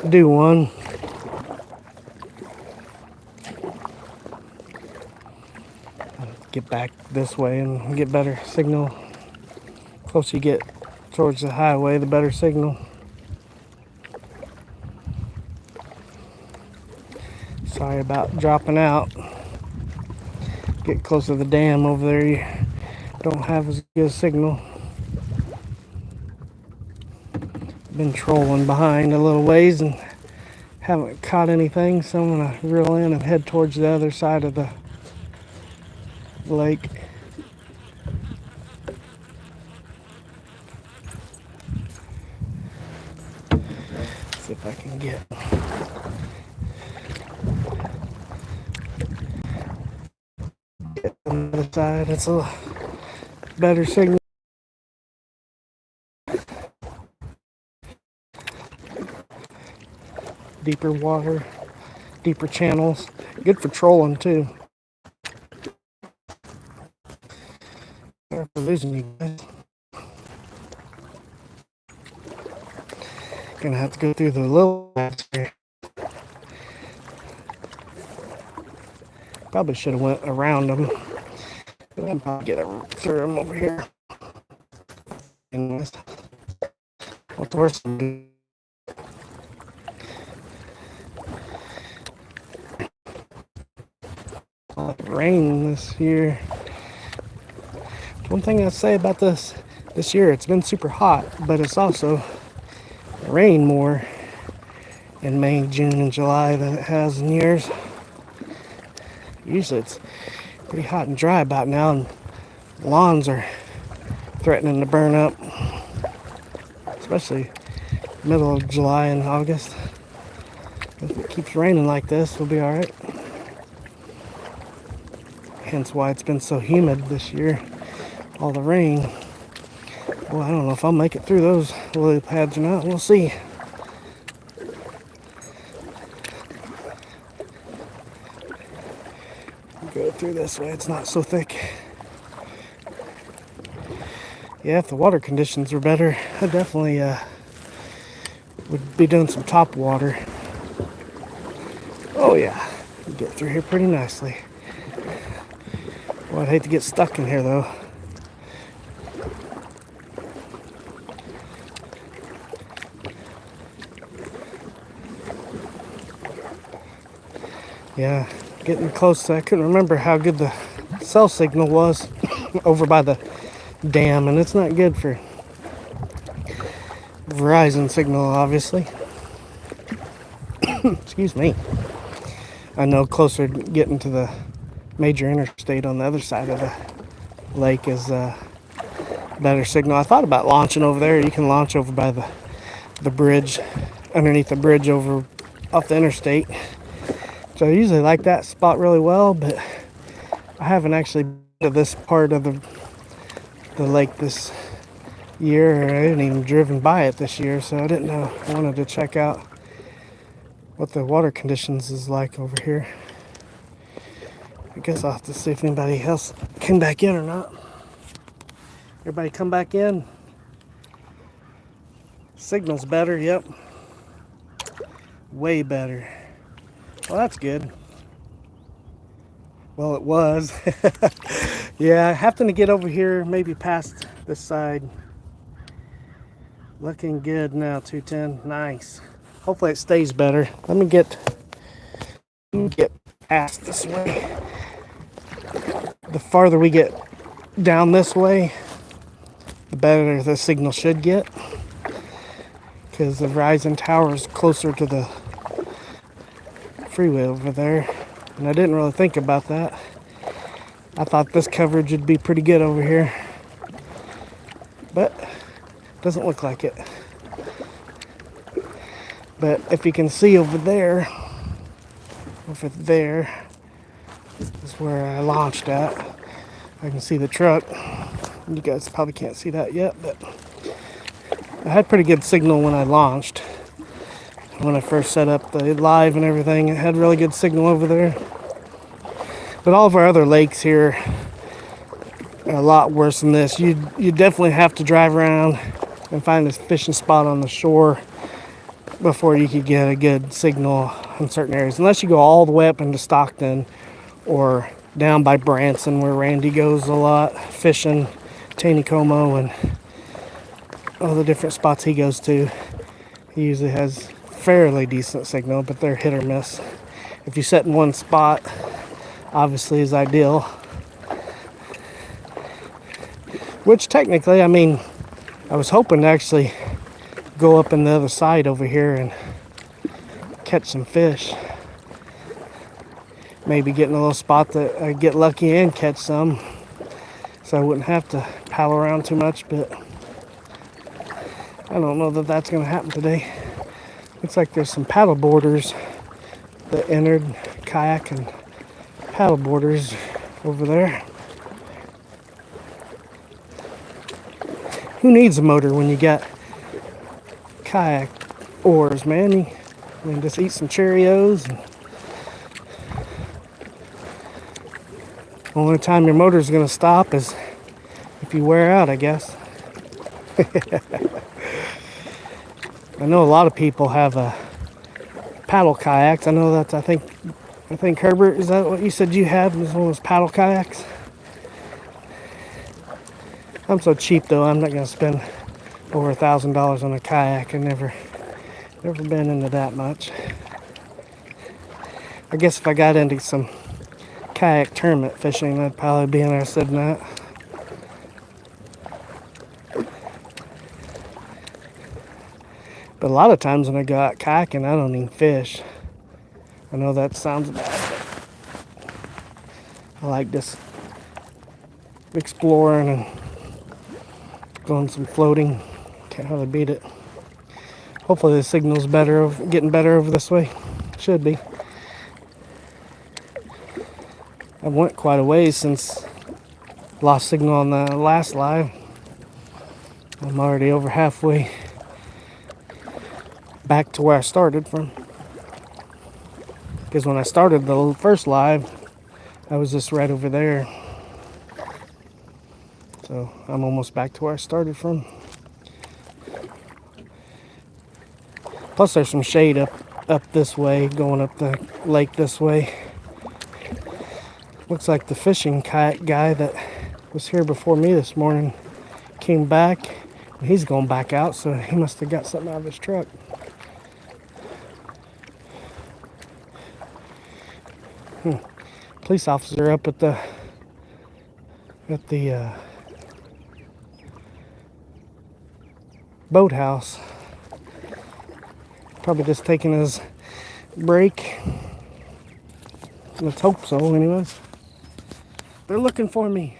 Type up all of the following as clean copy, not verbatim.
do one. Get back this way and get better signal. The closer you get towards the highway, the better signal. Sorry about dropping out. Get close to the dam over there, you don't have as good a signal. Been trolling behind a little ways and haven't caught anything, so I'm gonna reel in and head towards the other side of the lake. See if I can get on the other side. It's a better signal. Deeper water, deeper channels. Good for trolling too. Sorry for losing you guys. Gonna have to go through the little paths here. Probably should have went around them. But I'll probably get through them over here. Anyways, what's worse? Rain this year. One thing I'd say about this year, it's been super hot, but it's also rained more in May, June, and July than it has in years. Usually it's pretty hot and dry about now, and lawns are threatening to burn up, especially middle of July and August. If it keeps raining like this, we'll be all right. Hence why it's been so humid this year. All the rain. Well, I don't know if I'll make it through those lily pads or not. We'll see. Go through this way. It's not so thick. Yeah, if the water conditions were better, I definitely would be doing some top water. Oh yeah, you get through here pretty nicely. Well, I'd hate to get stuck in here though. Yeah, getting close. I couldn't remember how good the cell signal was over by the dam, and it's not good for Verizon signal, obviously. Excuse me. I know closer getting to the major interstate on the other side of the lake is better signal. I thought about launching over there. You can launch over by the bridge, underneath the bridge over off the interstate. So I usually like that spot really well, but I haven't actually been to this part of the lake this year. I hadn't even driven by it this year, so I didn't know. I wanted to check out what the water conditions is like over here. I guess I'll have to see if anybody else came back in or not. Everybody come back in. Signal's better, yep. Way better. Well, that's good. Well, it was. Yeah, having to get over here, maybe past this side. Looking good now, 210. Nice. Hopefully it stays better. Let me get past this way. The farther we get down this way, the better the signal should get. Because the Verizon tower is closer to the freeway over there, and I didn't really think about that. I thought this coverage would be pretty good over here, but doesn't look like it. But if you can see over there is where I launched at. I can see the truck. You guys probably can't see that yet, but I had pretty good signal when I launched. When I first set up the live and everything, it had really good signal over there. But all of our other lakes here are a lot worse than this. You definitely have to drive around and find a fishing spot on the shore before you could get a good signal in certain areas, unless you go all the way up into Stockton or down by Branson where Randy goes a lot fishing, Taneycomo and all the different spots he goes to. He usually has fairly decent signal, but they're hit or miss. If you set in one spot, obviously is ideal. Which technically, I mean, I was hoping to actually go up in the other side over here and catch some fish. Maybe get in a little spot that I get lucky and catch some, so I wouldn't have to paddle around too much, but I don't know that that's going to happen today. Looks like there's some paddle boarders that entered, kayak and paddle boarders over there. Who needs a motor when you got kayak oars, man? I mean, just eat some Cheerios. And only time your motor's going to stop is if you wear out, I guess. I know a lot of people have paddle kayaks. I know that's, I think Herbert, is that what you said you had? Was one of those paddle kayaks? I'm so cheap though, I'm not going to spend over $1,000 on a kayak. I've never been into that much. I guess if I got into some kayak tournament fishing, I'd probably be interested in that. But a lot of times when I go out kayaking, I don't even fish. I know that sounds bad, but I like just exploring and going some floating. Can't hardly beat it. Hopefully the signal's better, getting better over this way. Should be. I went quite a ways since lost signal on the last live. I'm already over halfway back to where I started from. Because when I started the first live, I was just right over there. So I'm almost back to where I started from. Plus there's some shade up this way, going up the lake this way. Looks like the fishing kayak guy that was here before me this morning came back. He's going back out, so he must have got something out of his truck. Police officer up at the boathouse. Probably just taking his break. Let's hope so, anyways. They're looking for me.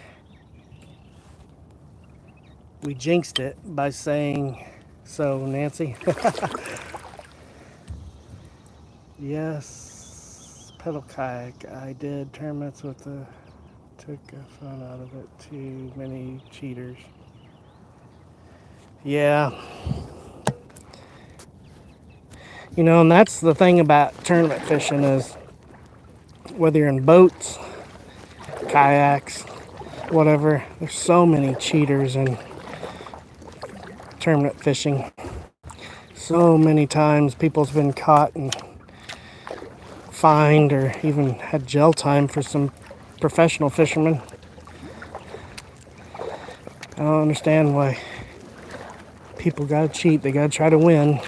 We jinxed it by saying so, Nancy. Yes, pedal kayak. I did tournaments with the, took a fun out of it. Too many cheaters. Yeah. You know, and that's the thing about tournament fishing is whether you're in boats, kayaks, whatever, there's so many cheaters in tournament fishing. So many times people's been caught and fined or even had jail time for some professional fishermen. I don't understand why people gotta cheat. They gotta try to win.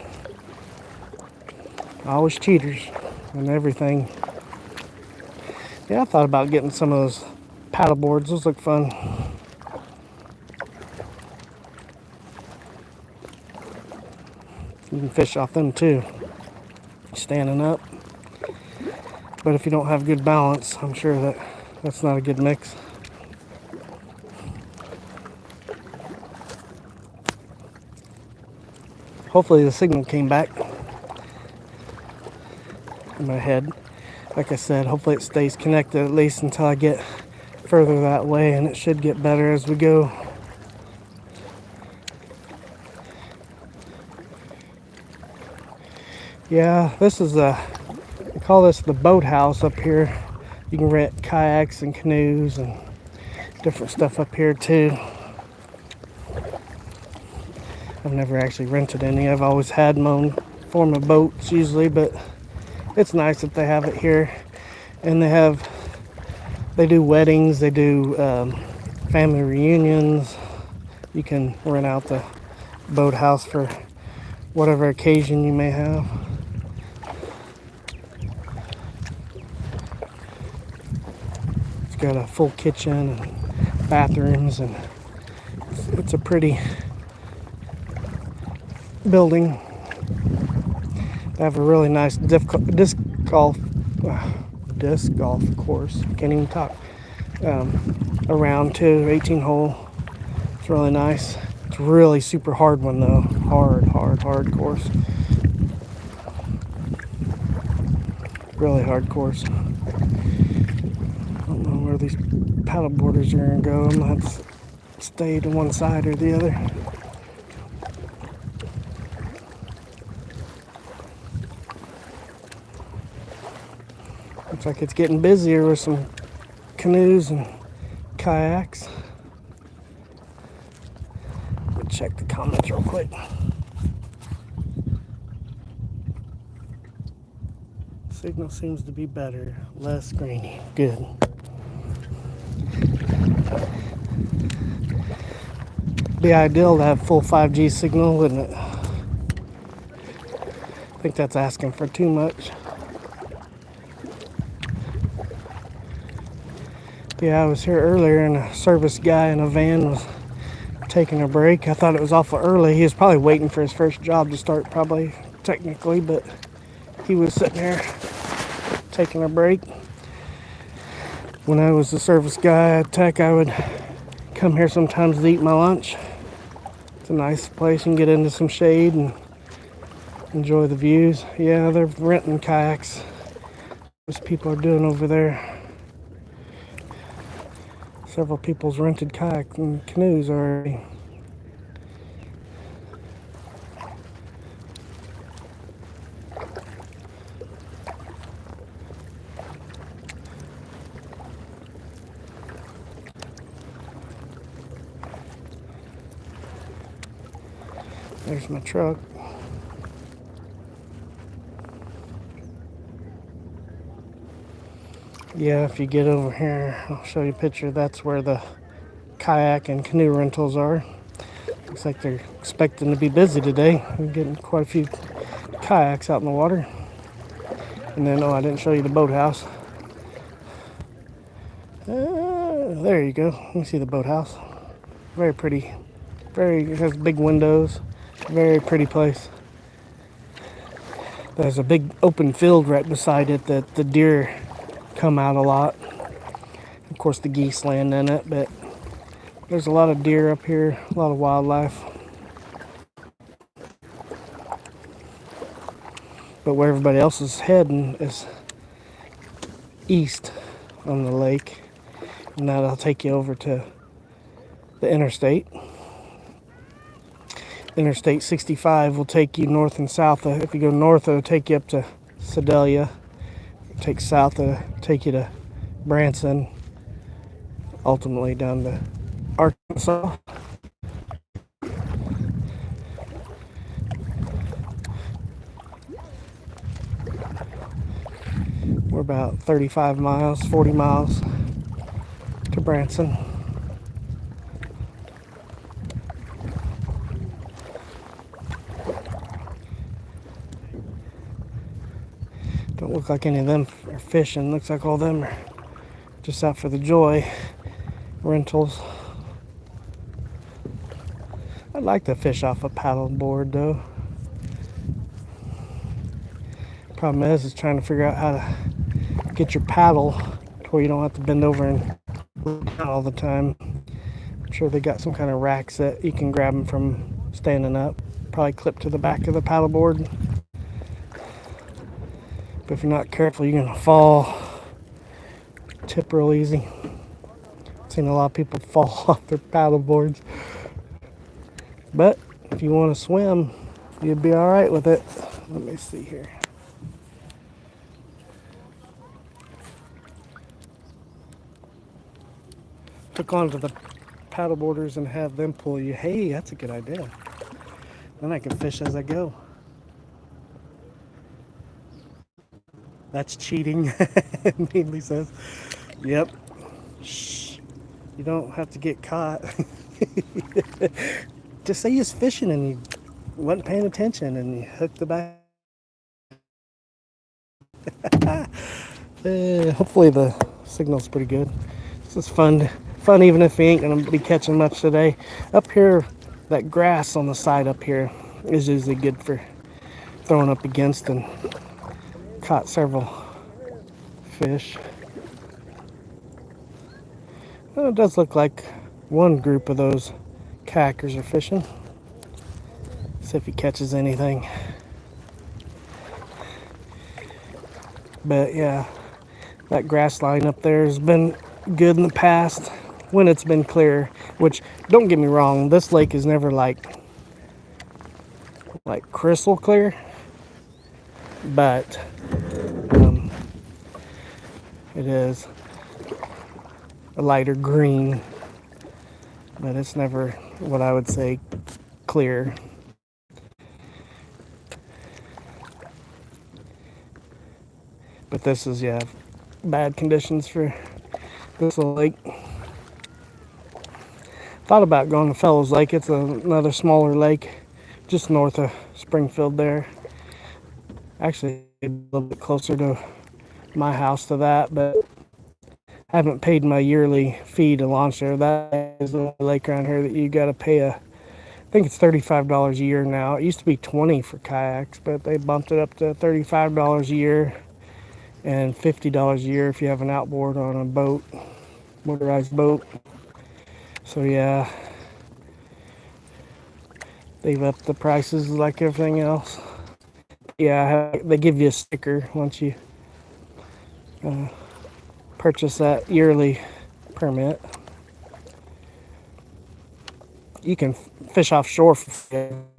Always cheaters and everything. Yeah, I thought about getting some of those paddle boards. Those look fun. You can fish off them too, standing up. But if you don't have good balance, I'm sure that's not a good mix. Hopefully the signal came back in my head. Like I said, hopefully it stays connected at least until I get further that way, and it should get better as we go. Yeah, this is we call this the boathouse up here. You can rent kayaks and canoes and different stuff up here too. I've never actually rented any. I've always had my own form of boats usually, but it's nice that they have it here. And they do weddings, they do family reunions. You can rent out the boathouse for whatever occasion you may have. It's got a full kitchen and bathrooms, and it's a pretty building. They have a really nice disc golf course. Can't even talk. Around too, 18 hole. It's really nice. It's really super hard one though. Hard course. Really hard course. I don't know where these paddle boarders are gonna go. I'm gonna have to stay to one side or the other. Looks like it's getting busier with some canoes and kayaks. Let's check the comments real quick. Signal seems to be better, less grainy. Good. Be ideal to have full 5G signal, wouldn't it? I think that's asking for too much. Yeah, I was here earlier and a service guy in a van was taking a break. I thought it was awful early. He was probably waiting for his first job to start, probably, technically, but he was sitting there taking a break. When I was the service guy at Tech, I would come here sometimes to eat my lunch. It's a nice place. You can get into some shade and enjoy the views. Yeah, they're renting kayaks. Most people are doing over there. Several people's rented kayaks and canoes already. There's my truck. Yeah, if you get over here, I'll show you a picture. That's where the kayak and canoe rentals are. Looks like they're expecting to be busy today. We're getting quite a few kayaks out in the water. And then, I didn't show you the boathouse. There you go. Let me see the boathouse. Very pretty. It has big windows. Very pretty place. There's a big open field right beside it that the deer come out a lot. Of course, the geese land in it, but there's a lot of deer up here, a lot of wildlife. But where everybody else is heading is east on the lake, and that'll take you over to the interstate. Interstate 65 will take you north and south. If you go north, it'll take you up to Sedalia. Take south, take you to Branson, ultimately down to Arkansas. We're about 35 miles, 40 miles to Branson. Don't look like any of them are fishing. Looks like all of them are just out for the joy rentals. I'd like to fish off a paddle board though. Problem is trying to figure out how to get your paddle to where you don't have to bend over and look down all the time. I'm sure they got some kind of racks that you can grab them from standing up. Probably clip to the back of the paddle board. But if you're not careful, you're gonna fall. Tip real easy. I've seen a lot of people fall off their paddle boards. But if you want to swim, you'll be all right with it. Let me see here. Hook onto the paddle boarders and have them pull you. Hey, that's a good idea. Then I can fish as I go. That's cheating, Needley says. Yep. Shh. You don't have to get caught. Just say you was fishing and you wasn't paying attention and you hooked the back. Hopefully the signal's pretty good. This is fun. Fun even if we ain't gonna be catching much today. Up here, that grass on the side up here is usually good for throwing up against, and caught several fish. Well, it does look like one group of those kayakers are fishing. See if he catches anything. But yeah, that grass line up there has been good in the past when it's been clear. Which, don't get me wrong, this lake is never like crystal clear, but it is a lighter green, but it's never what I would say clear. But this is, yeah, bad conditions for this lake. Thought about going to Fellows Lake. It's another smaller lake just north of Springfield there. Actually, a little bit closer to my house to that, but I haven't paid my yearly fee to launch there. That is the only lake around here that you got to pay I think it's $35 a year now. It used to be $20 for kayaks, but they bumped it up to $35 a year and $50 a year if you have an outboard on a boat, motorized boat. So yeah, they've upped the prices like everything else. Yeah, they give you a sticker once you purchase that yearly permit. You can fish offshore for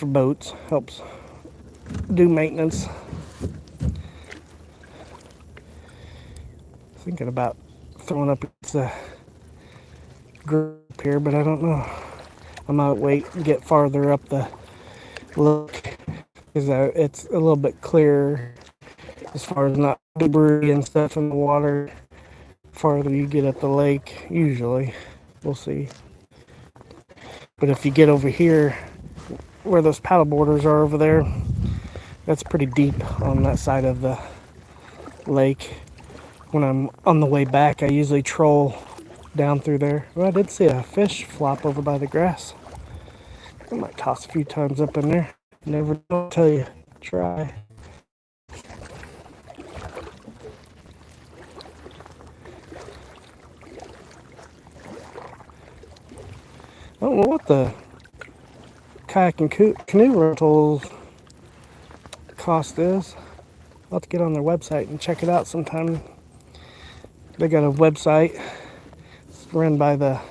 boats. Helps do maintenance. Thinking about throwing up the group here, but I don't know. I might wait and get farther up the lake because it's a little bit clearer as far as not debris and stuff in the water. Farther you get up the lake, usually. We'll see. But if you get over here where those paddle boarders are over there, that's pretty deep on that side of the lake. When I'm on the way back, I usually troll down through there. Well, I did see a fish flop over by the grass. I might toss a few times up in there. Never know until you try. I don't know what the kayak and canoe rentals cost is. I'll have to get on their website and check it out sometime. They got a website. It's run by the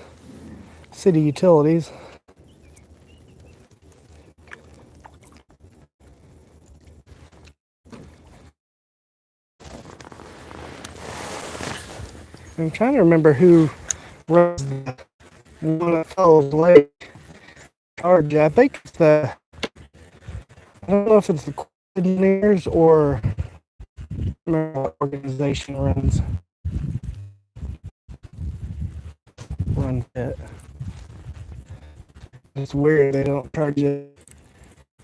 city utilities. I'm trying to remember who runs the one at Fellows Lake. I think it's I don't know if it's the engineers or what organization runs it. It's weird they don't charge you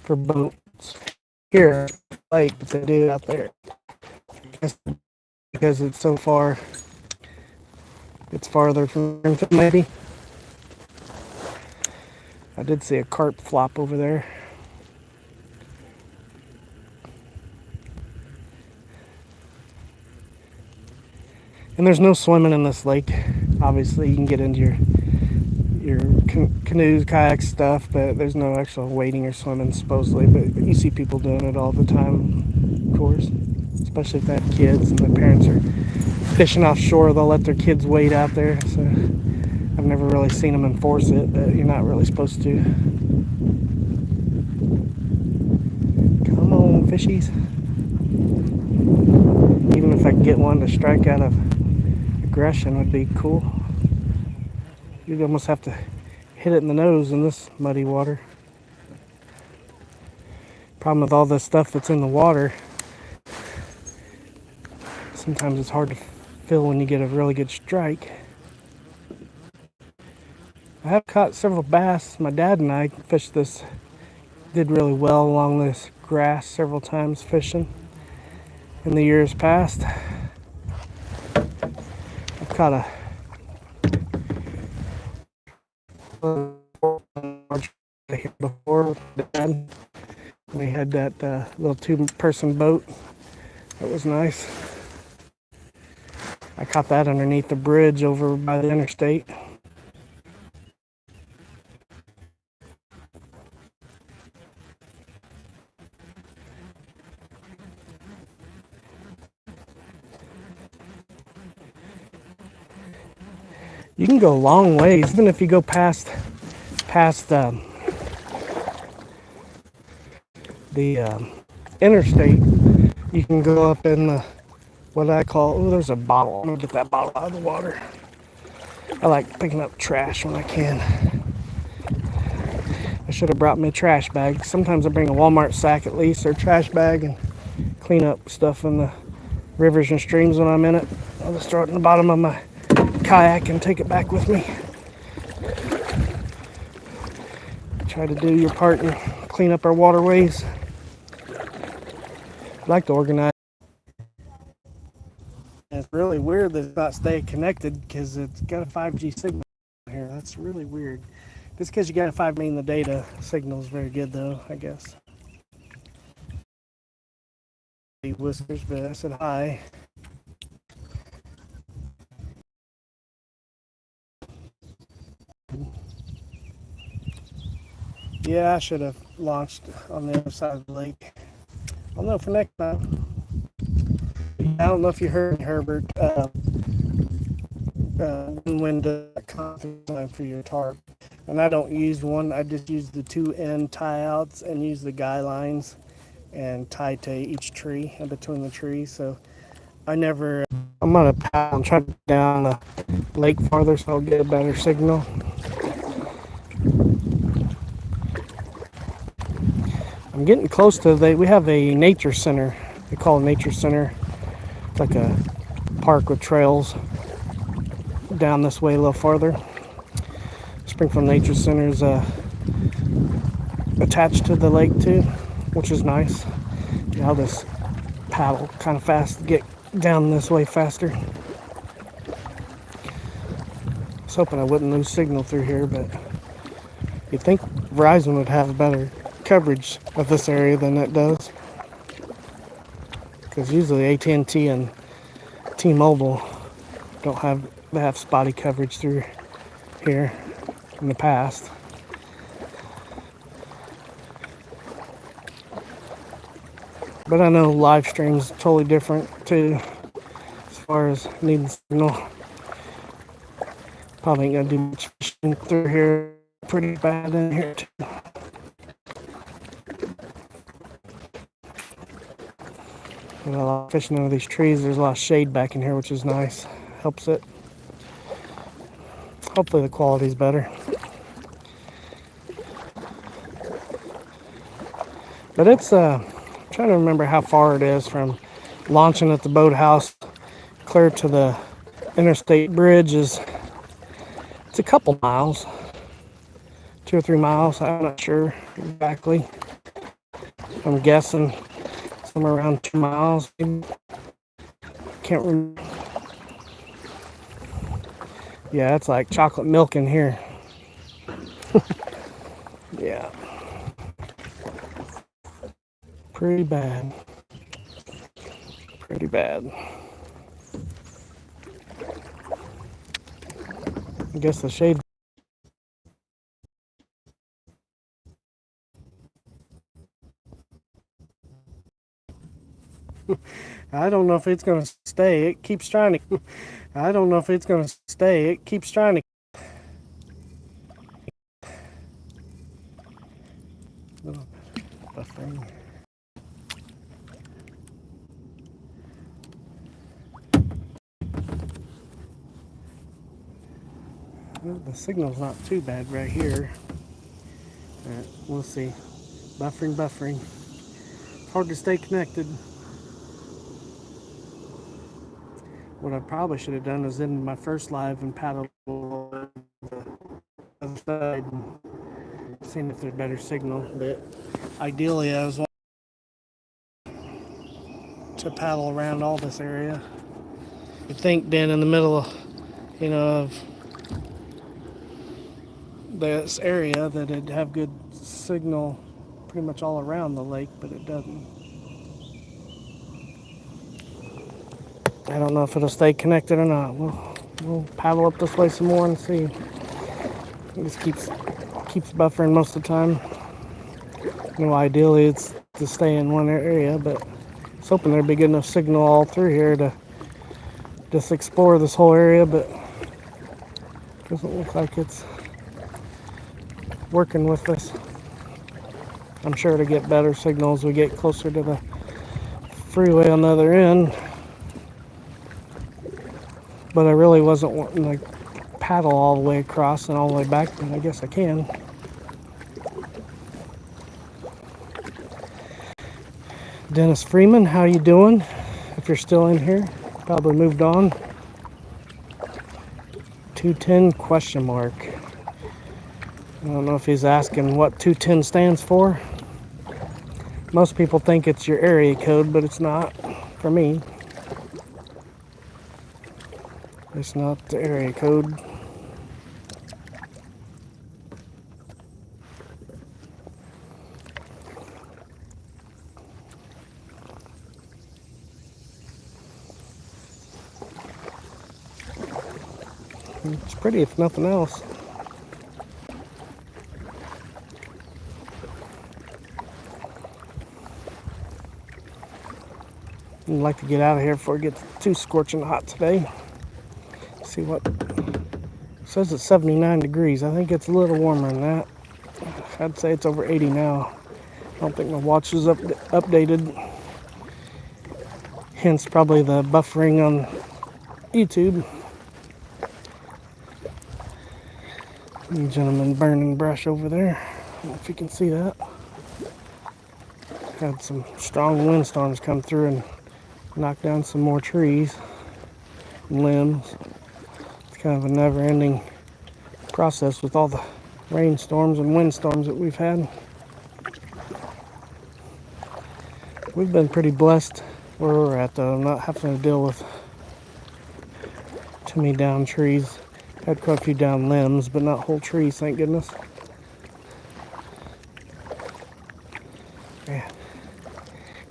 for boats here, like they do out there. Because it's so far. It's farther from maybe. I did see a carp flop over there. And there's no swimming in this lake. Obviously, you can get into your canoes, kayak stuff, but there's no actual wading or swimming supposedly. But you see people doing it all the time, of course. Especially if they have kids and their parents are fishing offshore, they'll let their kids wade out there. So I've never really seen them enforce it, but you're not really supposed to. Come on, fishies. Even if I could get one to strike out of aggression would be cool. You'd almost have to hit it in the nose in this muddy water. Problem with all this stuff that's in the water, Sometimes it's hard to feel when you get a really good strike. I have caught several bass. My dad and I fished this, did really well along this grass several times fishing in the years past. I've caught a here before with Dad. We had that little two-person boat. That was nice. I caught that underneath the bridge over by the interstate. You can go a long ways, even if you go past the interstate. You can go up in the, what I call, oh, there's a bottle. I'm gonna get that bottle out of the water. I like picking up trash when I can. I should have brought me a trash bag. Sometimes I bring a Walmart sack at least, or a trash bag, and clean up stuff in the rivers and streams when I'm in it. I'll just throw it in the bottom of my kayak and take it back with me. Try to do your part and clean up our waterways. I'd like to organize. It's really weird that it's not staying connected because it's got a 5G signal here. That's really weird. Just because you got a 5G mean the data signal is very good though, I guess. Whiskers, but I said hi. Yeah, I should have launched on the other side of the lake. I'll know for next time. I don't know if you heard Herbert. When the time for your tarp, and I don't use one. I just use the 2 end tie outs and use the guy lines and tie to each tree in between the trees. So I never. I'm gonna paddle and try to get down the lake farther so I'll get a better signal. I'm getting close to we have a nature center. They call it nature center. It's like a park with trails down this way a little farther. Springfield Nature Center is attached to the lake too, which is nice. I'll just paddle kind of fast to get down this way faster. I was hoping I wouldn't lose signal through here, but you'd think Verizon would have better coverage of this area than it does, because usually AT&T and T-Mobile they have spotty coverage through here in the past. But I know live stream's totally different too, as far as needing signal. Probably ain't gonna do much fishing through here. Pretty bad in here too. A lot of fishing under these trees. There's a lot of shade back in here, which is nice. Helps it. Hopefully the quality's better. But it's I'm trying to remember how far it is from launching at the boathouse clear to the interstate bridge. It's a couple miles, 2 or 3 miles. I'm not sure exactly. I'm guessing somewhere around 2 miles. Can't remember. Yeah, it's like chocolate milk in here. Yeah. Pretty bad. Pretty bad. I guess the shade. I don't know if it's going to stay. It keeps trying to. I don't know if it's going to stay. It keeps trying to. Little buffering. Well, the signal's not too bad right here. Alright, we'll see. Buffering. Hard to stay connected. What I probably should have done is in my first live and paddled other side and seen if there's better signal. But ideally, I was wanting to paddle around all this area. You'd think being in the middle of, of this area that it'd have good signal pretty much all around the lake, but it doesn't. I don't know if it'll stay connected or not. We'll paddle up this way some more and see. It just keeps buffering most of the time. Ideally it's to stay in one area, but I was hoping there'd be good enough signal all through here to just explore this whole area, but it doesn't look like it's working with us. I'm sure to get better signal as we get closer to the freeway on the other end. But I really wasn't wanting to paddle all the way across and all the way back, but I guess I can. Dennis Freeman, how you doing? If you're still in here, probably moved on. 210 question mark. I don't know if he's asking what 210 stands for. Most people think it's your area code, but it's not for me. It's not the area code. It's pretty if nothing else. I'd like to get out of here before it gets too scorching hot today. See what it says. It's 79 degrees. I think it's a little warmer than that. I'd say it's over 80 now. I don't think my watch is updated. Hence probably the buffering on YouTube. Gentleman burning brush over there. I don't know if you can see that. Had some strong windstorms come through and knock down some more trees and limbs. It's kind of a never-ending process with all the rainstorms and windstorms that we've had. We've been pretty blessed where we're at, though. I'm not having to deal with too many down trees. Had quite a few down limbs, but not whole trees, thank goodness. Yeah.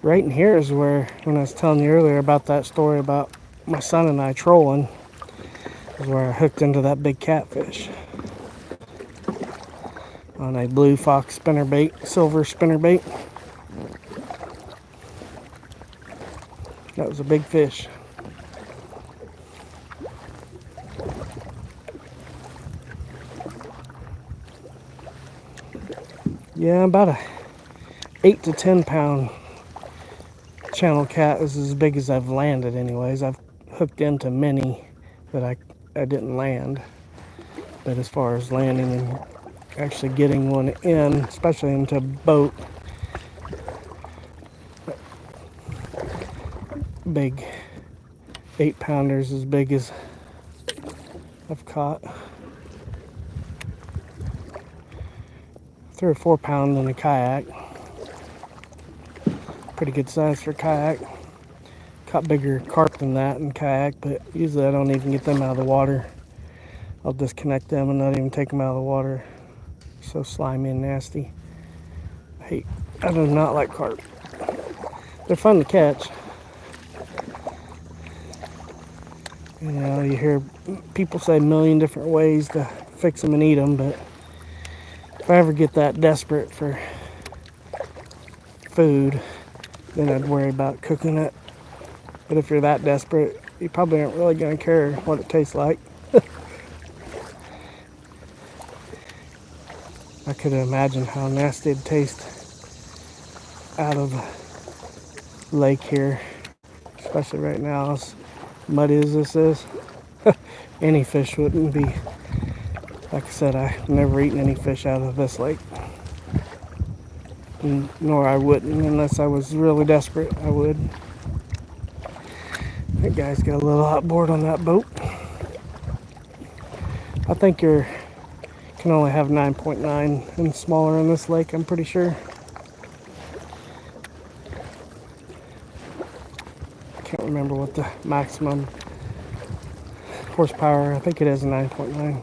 Right in here is where, when I was telling you earlier about that story about my son and I trolling, is where I hooked into that big catfish on a blue fox spinnerbait, silver spinnerbait. That was a big fish. Yeah, about a 8 to 10 pound channel cat is as big as I've landed anyways. I've hooked into many that I didn't land. But as far as landing and actually getting one in, especially into a boat, big 8 pounders as big as I've caught. 3 or 4 pound in a kayak. Pretty good size for a kayak. Caught bigger carp than that in kayak, but usually I don't even get them out of the water. I'll disconnect them and not even take them out of the water. So slimy and nasty. I do not like carp. They're fun to catch. You hear people say a million different ways to fix them and eat them, but if I ever get that desperate for food, then I'd worry about cooking it. But if you're that desperate, you probably aren't really going to care what it tastes like. I could imagine how nasty it'd taste out of the lake here, especially right now, as muddy as this is. Any fish wouldn't be. Like I said, I've never eaten any fish out of this lake. Nor I wouldn't unless I was really desperate. I would. That guy's got a little outboard on that boat. I think you can only have 9.9 and smaller in this lake, I'm pretty sure. Can't remember what the maximum horsepower, I think it is a 9.9.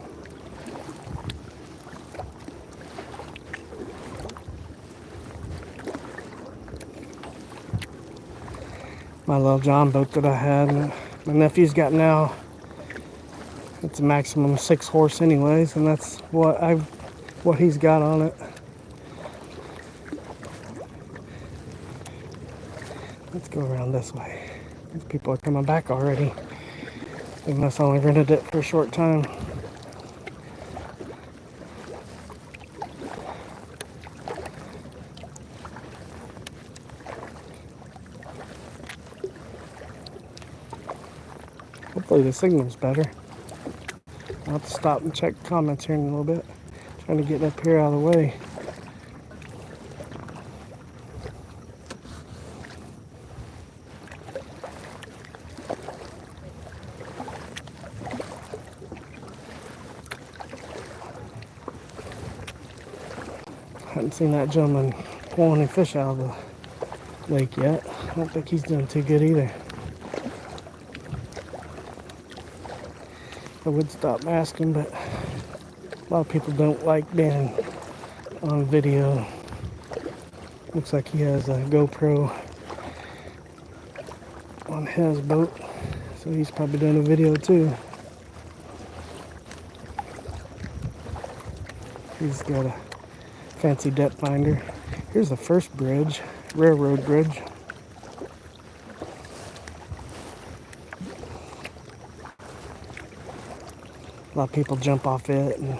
My little John boat that I had, my nephew's got now, it's a maximum 6 horse anyways, and that's what he's got on it. Let's go around this way. These people are coming back already. They must only rented it for a short time. Hopefully the signal's better. I'll have to stop and check comments here in a little bit. Trying to get up here out of the way. Haven't seen that gentleman pull any fish out of the lake yet. I don't think he's doing too good either. I would stop asking, but a lot of people don't like being on video. Looks like he has a GoPro on his boat, so he's probably doing a video too. He's got a fancy depth finder. Here's the first bridge, railroad bridge. A lot of people jump off it, and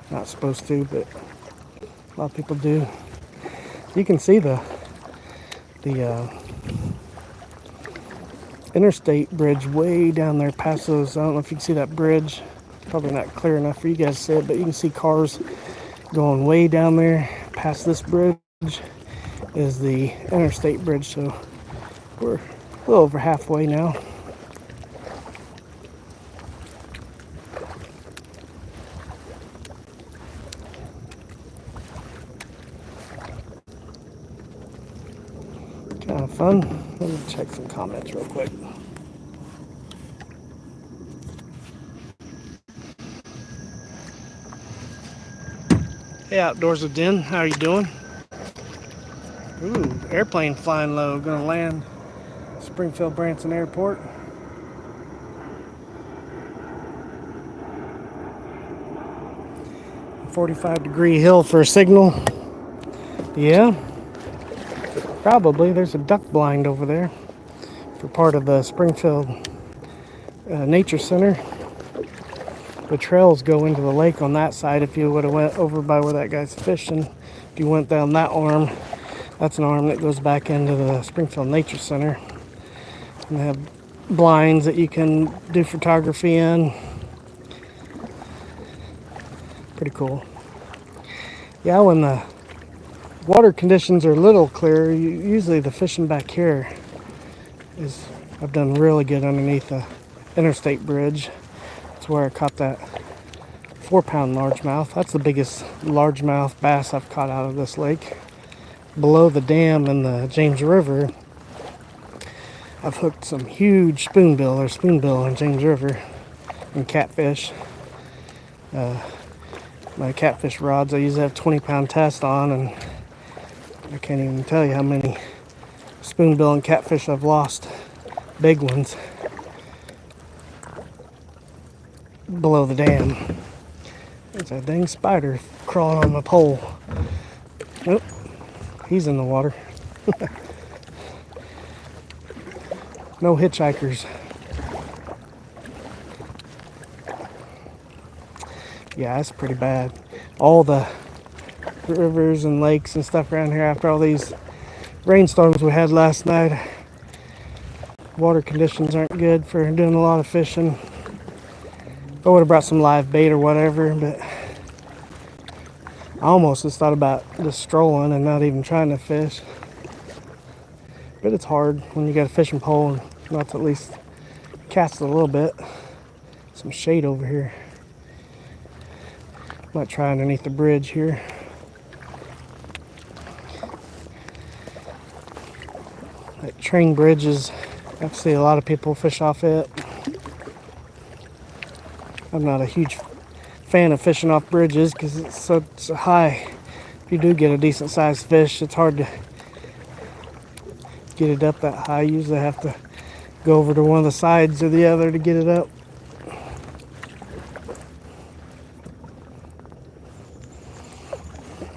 not supposed to, but a lot of people do. You can see the interstate bridge way down there past those. I don't know if you can see that bridge. Probably not clear enough for you guys to see it, but you can see cars going way down there past this bridge is the interstate bridge. So we're a little over halfway now. Kind of fun. Let me check some comments real quick. Hey, Outdoors with Den, how are you doing? Ooh, airplane flying low, gonna land Springfield Branson Airport. "45-degree hill for a signal." Yeah, probably. There's a duck blind over there for part of the Springfield Nature Center. The trails go into the lake on that side. If you would have went over by where that guy's fishing, if you went down that arm, that's an arm that goes back into the Springfield Nature Center. And they have blinds that you can do photography in. Pretty cool. Yeah, when the water conditions are a little clearer, usually the fishing back here is, I've done really good underneath the interstate bridge. That's where I caught that 4-pound largemouth. That's the biggest largemouth bass I've caught out of this lake. Below the dam in the James River, I've hooked some huge spoonbill in James River and catfish. My catfish rods, I usually have 20-pound test on, and I can't even tell you how many spoonbill and catfish I've lost. Big ones. Below the dam. There's a dang spider crawling on my pole. Nope, he's in the water. No hitchhikers. Yeah, that's pretty bad. All the rivers and lakes and stuff around here after all these rainstorms we had last night, water conditions aren't good for doing a lot of fishing. I would have brought some live bait or whatever, but I almost just thought about just strolling and not even trying to fish. But it's hard when you got a fishing pole and Let's at least cast a little bit. Some shade over here. Might try underneath the bridge here. That train bridge is, I see a lot of people fish off it. I'm not a huge fan of fishing off bridges because it's such a high. If you do get a decent sized fish, it's hard to get it up that high. You usually have to go over to one of the sides or the other to get it up.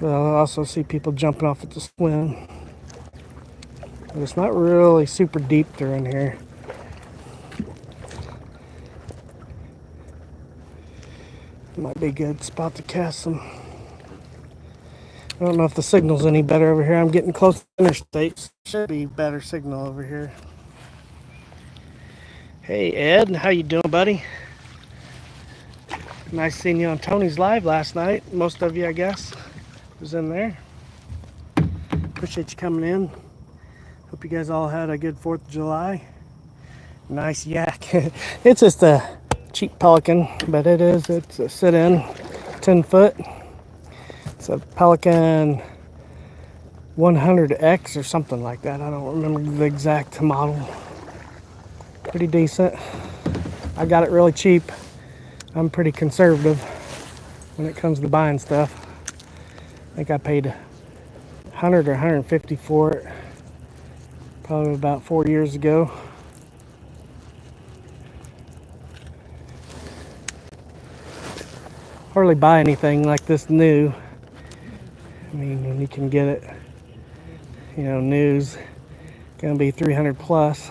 But I also see people jumping off at the swim. But it's not really super deep through in here. Might be a good spot to cast some. I don't know if the signal's any better over here. I'm getting close to the interstate. Should be better signal over here. Hey Ed, how you doing, buddy? Nice seeing you on Tony's Live last night. Most of you, I guess, was in there. Appreciate you coming in. Hope you guys all had a good 4th of July. Nice yak. It's just a cheap pelican, but it's a sit-in, 10 foot. It's a Pelican 100X or something like that. I don't remember the exact model. Pretty decent. I got it really cheap. I'm pretty conservative when it comes to buying stuff. I think I paid 100 or 150 for it probably about 4 years ago. Hardly buy anything like this new. I mean, when you can get it, you know, new's gonna be 300 plus.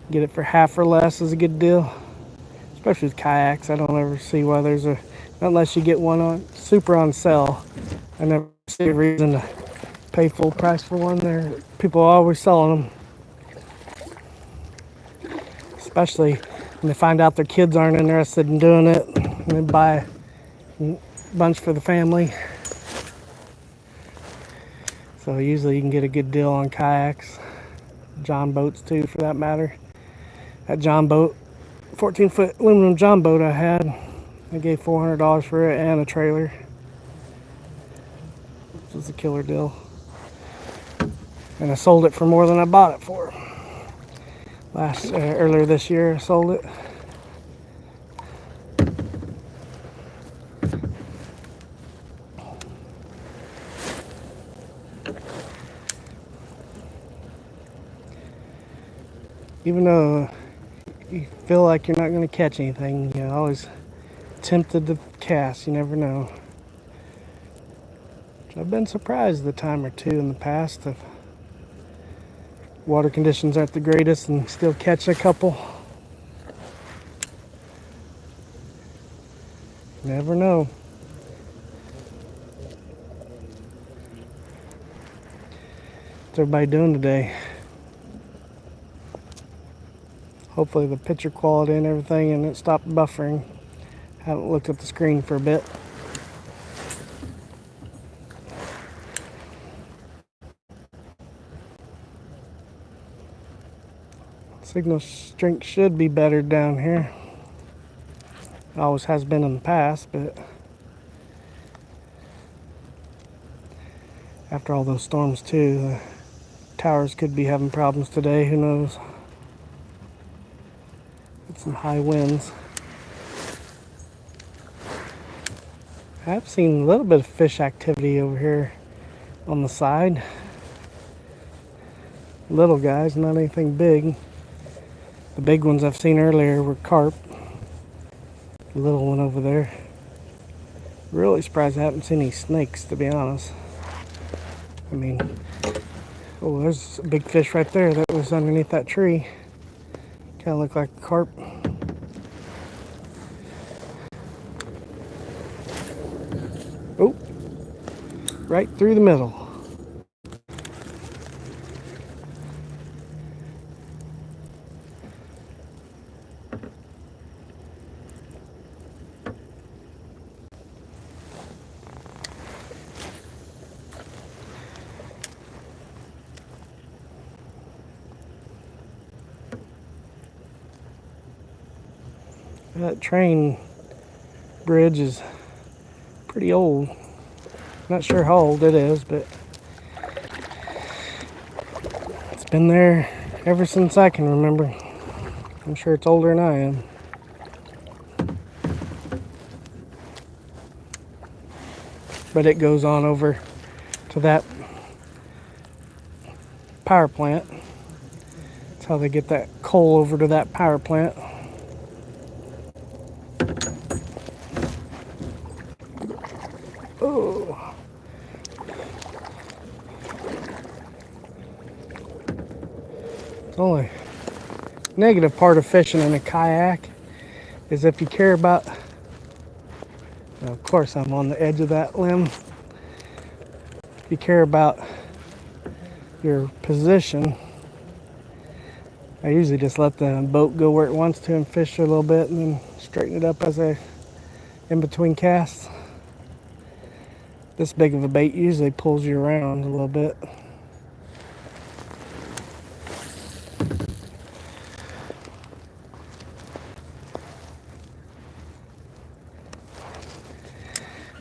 Get it for half or less is a good deal, especially with kayaks. I don't ever see why there's a, unless you get one on super on sale. I never see a reason to pay full price for one. There, people are always selling them, especially when they find out their kids aren't interested in doing it, and they buy a bunch for the family. So usually you can get a good deal on kayaks, John boats too, for that matter. That John boat, 14-foot aluminum John boat I had, I gave $400 for it and a trailer. This was a killer deal. And I sold it for more than I bought it for. Earlier this year I sold it. Even though you feel like you're not going to catch anything, you're always tempted to cast. You never know. I've been surprised a time or two in the past if water conditions aren't the greatest and still catch a couple. Never know. What's everybody doing today? Hopefully the picture quality and everything and it stopped buffering. Haven't looked at the screen for a bit. Signal strength should be better down here. It always has been in the past, but after all those storms too, the towers could be having problems today, who knows. With some high winds. I have seen a little bit of fish activity over here on the side. Little guys, not anything big. The big ones I've seen earlier were carp. The little one over there. Really surprised I haven't seen any snakes, to be honest. I mean, oh, there's a big fish right there that was underneath that tree. Kind of looked like a carp. Oh, right through the middle. That train bridge is pretty old. Not sure how old it is, but it's been there ever since I can remember. I'm sure it's older than I am. But it goes on over to that power plant. That's how they get that coal over to that power plant. Oh. The only negative part of fishing in a kayak is if you care about, well, of course I'm on the edge of that limb. If you care about your position, I usually just let the boat go where it wants to and fish for a little bit and then straighten it up as I in between casts. This big of a bait usually pulls you around a little bit.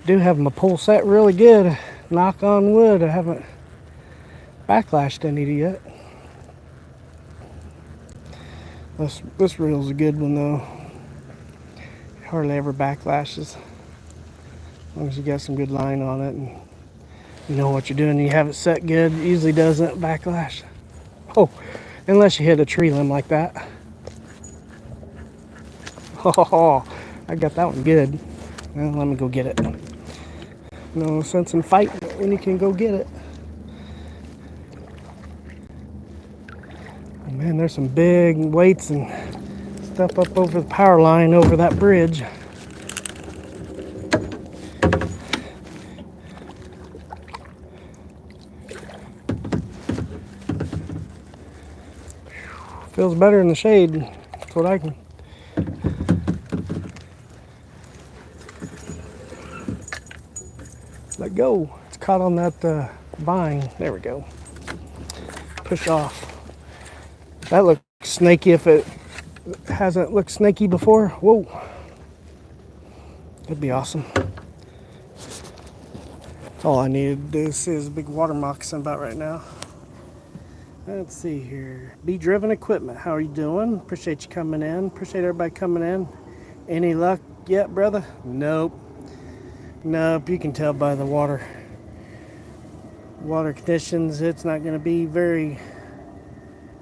Do have my pole set really good. Knock on wood, I haven't backlashed any yet. This reel's a good one though. Hardly ever backlashes. As long as you got some good line on it and you know what you're doing, you have it set good, it usually doesn't backlash. Oh, unless you hit a tree limb like that. Oh, I got that one good. Well, let me go get it. No sense in fighting when you can go get it. Oh, man, there's some big weights and stuff up over the power line over that bridge. Feels better in the shade. That's what I can. Let go. It's caught on that vine. There we go. Push off. That looks snaky if it hasn't looked snaky before. Whoa. That'd be awesome. All I need to do is a big water moccasin about right now. Let's see here. Be Driven Equipment. How are you doing? Appreciate you coming in. Appreciate everybody coming in. Any luck yet, brother? Nope. Nope. You can tell by the water conditions, it's not going to be very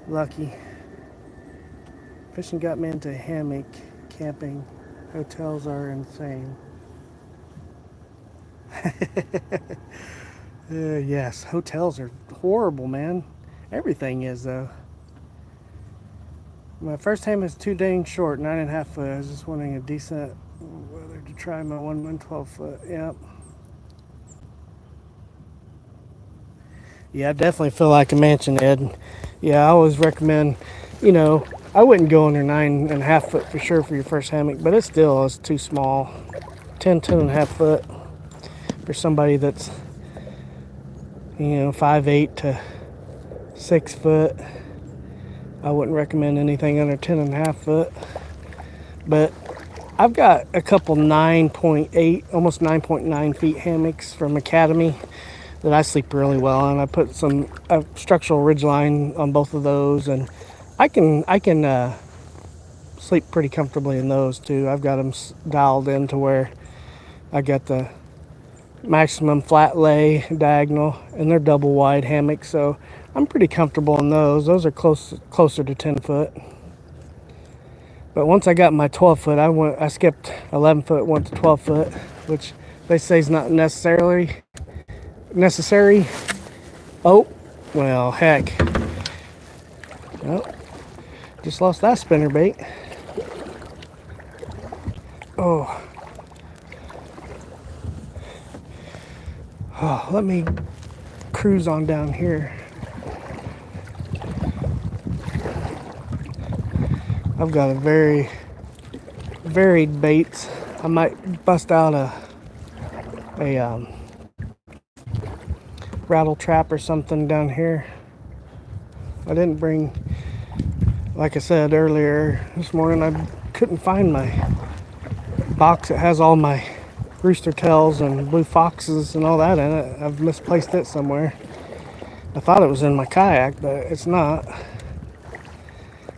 lucky. Fishing got me into hammock camping. Hotels are insane. Yes, hotels are horrible, man. Everything is, though. My first hammock is too dang short, 9.5 foot. I was just wanting a decent weather to try my 112 foot. Yep. Yeah, I definitely feel like a mansion, Ed. Yeah, I always recommend, I wouldn't go under 9.5 foot for sure for your first hammock, but it still is too small. 10.5 foot for somebody that's, 5'8" to 6 foot. I wouldn't recommend anything under 10.5 foot. But I've got a couple 9.8, almost 9.9 feet hammocks from Academy that I sleep really well in. I put some structural ridge line on both of those, and I can sleep pretty comfortably in those too. I've got them dialed in to where I got the maximum flat lay diagonal, and they're double wide hammocks, so I'm pretty comfortable in those. Those are closer to 10 foot. But once I got my 12 foot, I skipped 11 foot, went to 12 foot, which they say is not necessary. Oh, well, heck. Oh, just lost that spinner bait. Oh, let me cruise on down here. I've got a very varied baits. I might bust out a rattle trap or something down here. I didn't bring, like I said earlier this morning, I couldn't find my box that has all my rooster tails and blue foxes and all that in it. I've misplaced it somewhere. I thought it was in my kayak, but it's not.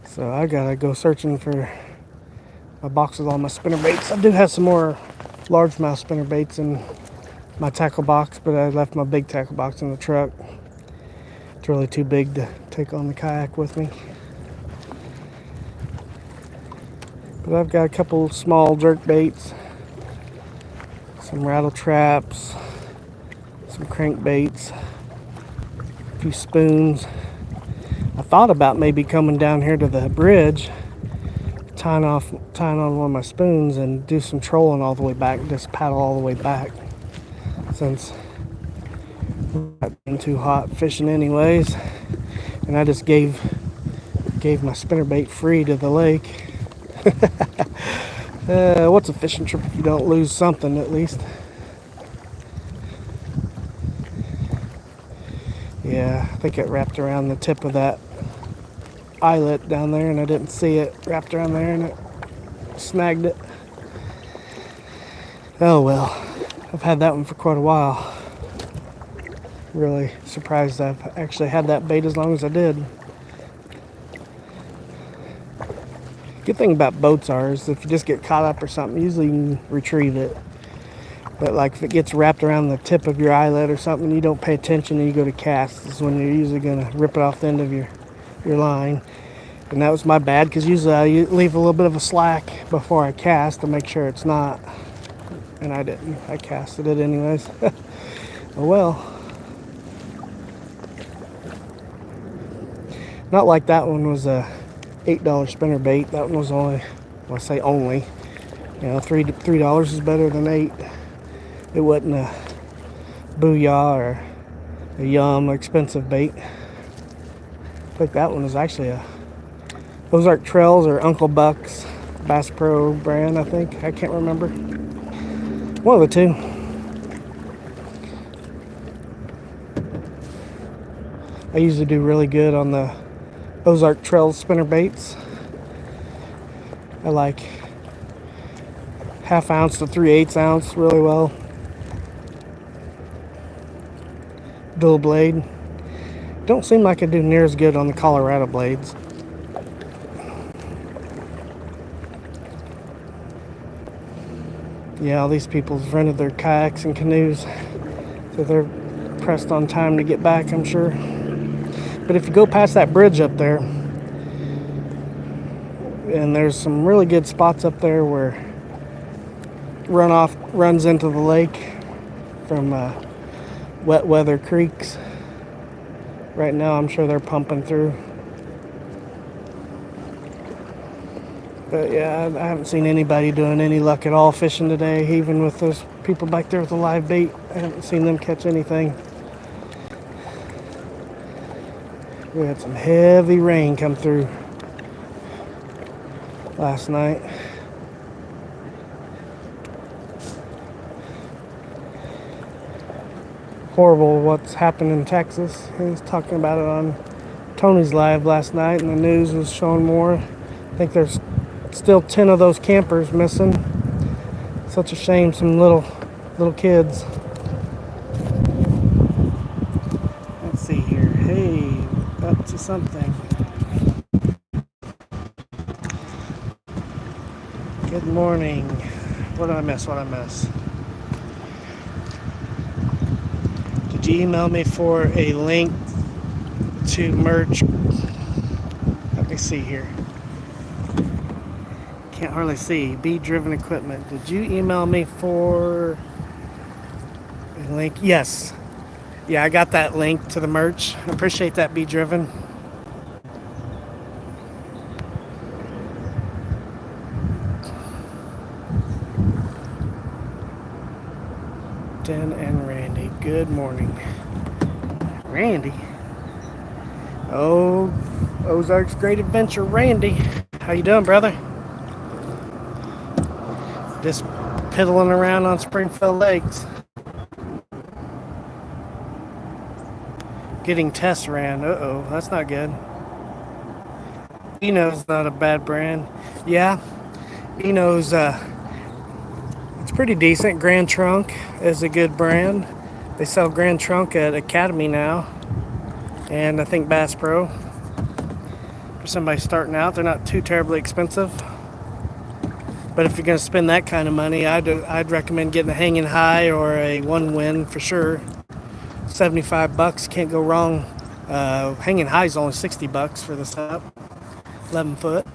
So I gotta go searching for my box with all my spinner baits. I do have some more largemouth spinner baits in my tackle box, but I left my big tackle box in the truck. It's really too big to take on the kayak with me. But I've got a couple small jerk baits, some rattle traps, some crankbaits, a few spoons. I thought about maybe coming down here to the bridge, tying on one of my spoons and do some trolling all the way back, just paddle all the way back, since it's not been too hot fishing anyways. And I just gave my spinnerbait free to the lake. What's a fishing trip if you don't lose something at least? Yeah, I think it wrapped around the tip of that eyelet down there and I didn't see it wrapped around there and it snagged it. Oh well, I've had that one for quite a while. Really surprised I've actually had that bait as long as I did. Good thing about boats is if you just get caught up or something, usually you can retrieve it. But like if it gets wrapped around the tip of your eyelet or something, you don't pay attention and you go to cast, this is when you're usually going to rip it off the end of your line. And that was my bad, because usually I leave a little bit of a slack before I cast to make sure it's not. And I didn't. I casted it anyways. Oh well. Not like that one was a $8 spinner bait. That one was only, well, I say only, you know, $3 is better than $8. It wasn't a booyah or a yum expensive bait. I think that one was actually a Ozark Trails or Uncle Buck's Bass Pro brand, I think. I can't remember. One of the two. I usually do really good on the Ozark Trails spinner baits. I like 1/2 ounce to 3/8 ounce really well. Dual blade. Don't seem like I do near as good on the Colorado blades. Yeah, all these people's rented their kayaks and canoes, so they're pressed on time to get back, I'm sure. But if you go past that bridge up there, and there's some really good spots up there where runoff runs into the lake from wet weather creeks. Right now I'm sure they're pumping through. But yeah, I haven't seen anybody doing any luck at all fishing today, even with those people back there with the live bait. I haven't seen them catch anything. We had some heavy rain come through last night. Horrible what's happened in Texas. He was talking about it on Tony's live last night, and the news was showing more. I think there's still 10 of those campers missing. Such a shame, some little kids. Let's see here. Hey, up to something. Good morning. What did I miss? Did you email me for a link to merch? Let me see here. Can't hardly see. Bee-driven equipment. Did you email me for a link? Yes. Yeah, I got that link to the merch. I appreciate that, Bee-driven. Den and Randy. Good morning. Randy? Oh, Ozark's Great Adventure, Randy. How you doing, brother? Just piddling around on Springfield Lakes. Getting tests ran. Uh-oh, that's not good. Eno's not a bad brand. Yeah, Eno's, it's pretty decent. Grand Trunk is a good brand. They sell Grand Trunk at Academy now, and I think Bass Pro. For somebody starting out, they're not too terribly expensive. But if you're going to spend that kind of money, I'd recommend getting a hanging high or a one win for sure. $75, can't go wrong. Hanging high is only $60 for the setup, 11 foot.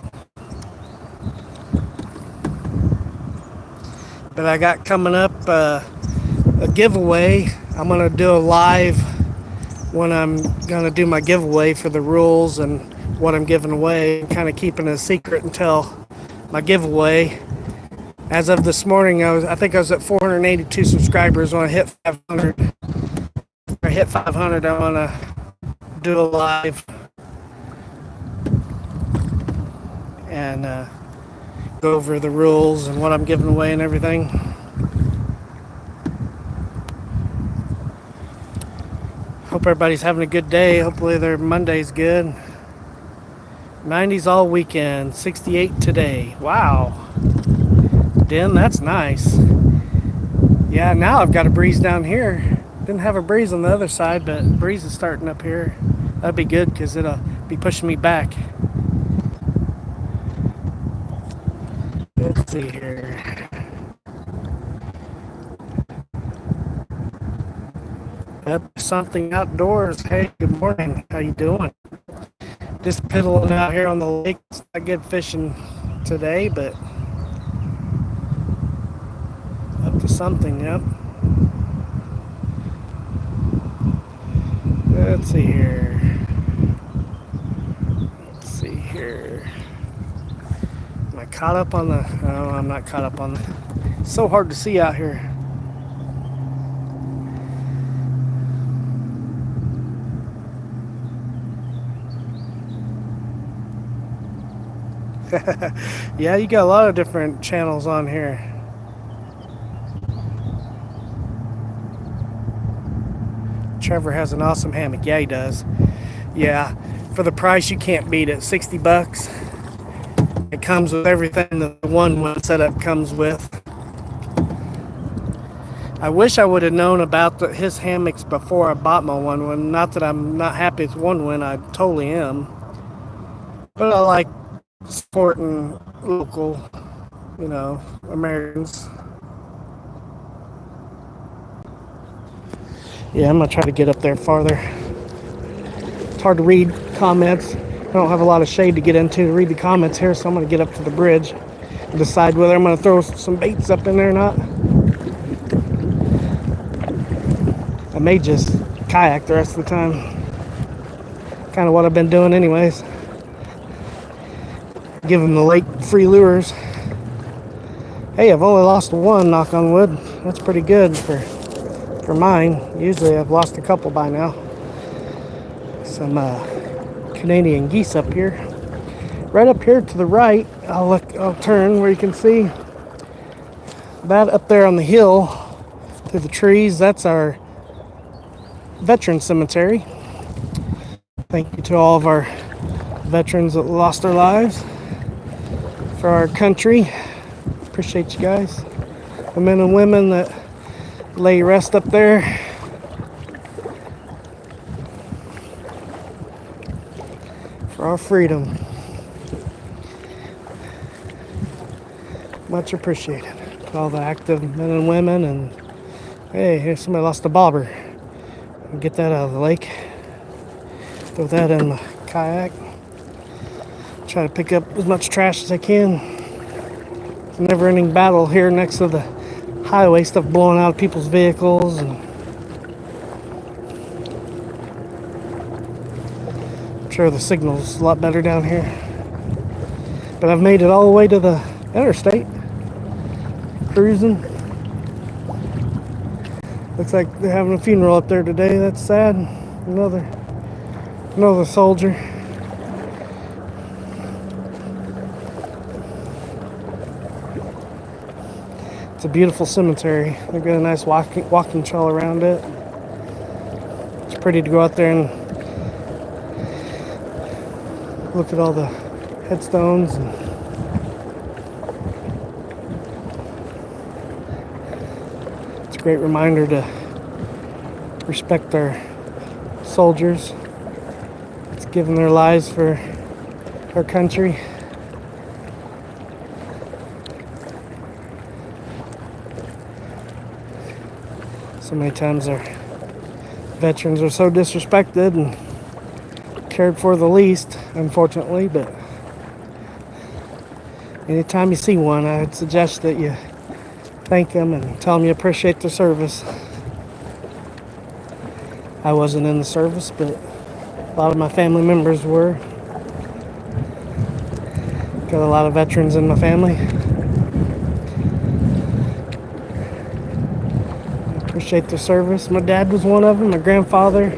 But I got coming up a giveaway. I'm gonna do a live when I'm gonna do my giveaway for the rules and what I'm giving away. Kind of keeping it a secret until my giveaway. As of this morning, I think I was at 482 subscribers. When I hit 500, I want to do a live and go over the rules and what I'm giving away and everything. Hope everybody's having a good day. Hopefully their Monday's good. 90s all weekend, 68 today. Wow. Den, that's nice. Yeah, now I've got a breeze down here. Didn't have a breeze on the other side, but the breeze is starting up here. That'd be good because it'll be pushing me back. Let's see here. Up something outdoors. Hey, good morning. How you doing? Just piddling out here on the lake. It's not good fishing today, but up to something, yep. Let's see here. Am I caught up on the... No, I'm not caught up on the... It's so hard to see out here. Yeah, you got a lot of different channels on here. Trevor has an awesome hammock. Yeah, he does. Yeah, for the price, you can't beat it. $60. It comes with everything the one setup comes with. I wish I would have known about his hammocks before I bought my one. Not that I'm not happy with one, I totally am. But I like supporting local, Americans. Yeah, I'm gonna try to get up there farther. It's hard to read comments. I don't have a lot of shade to get into to read the comments here, so I'm gonna get up to the bridge and decide whether I'm gonna throw some baits up in there or not. I may just kayak the rest of the time. Kind of what I've been doing anyways. Giving the lake free lures. Hey, I've only lost one, knock on wood. That's pretty good for mine. Usually I've lost a couple by now. Some Canadian geese up here. Right up here to the right, I'll turn where you can see that up there on the hill through the trees. That's our veteran cemetery. Thank you to all of our veterans that lost their lives for our country. Appreciate you guys. The men and women that lay rest up there. For our freedom. Much appreciated. To all the active men and women. And hey, here's somebody lost a bobber. Get that out of the lake. Throw that in my kayak. Try to pick up as much trash as I can. It's a never-ending battle here next to the highway. Stuff blowing out of people's vehicles. And I'm sure the signal's a lot better down here. But I've made it all the way to the interstate. Cruising. Looks like they're having a funeral up there today. That's sad. Another soldier. It's a beautiful cemetery. They've got a nice walking trail around it. It's pretty to go out there and look at all the headstones. And Great reminder to respect our soldiers. It's giving their lives for our country. So many times our veterans are so disrespected and cared for the least, unfortunately, but anytime you see one, I'd suggest that you thank them and tell them you appreciate their service. I wasn't in the service, but a lot of my family members were. Got a lot of veterans in my family. Appreciate their service. My dad was one of them. My grandfather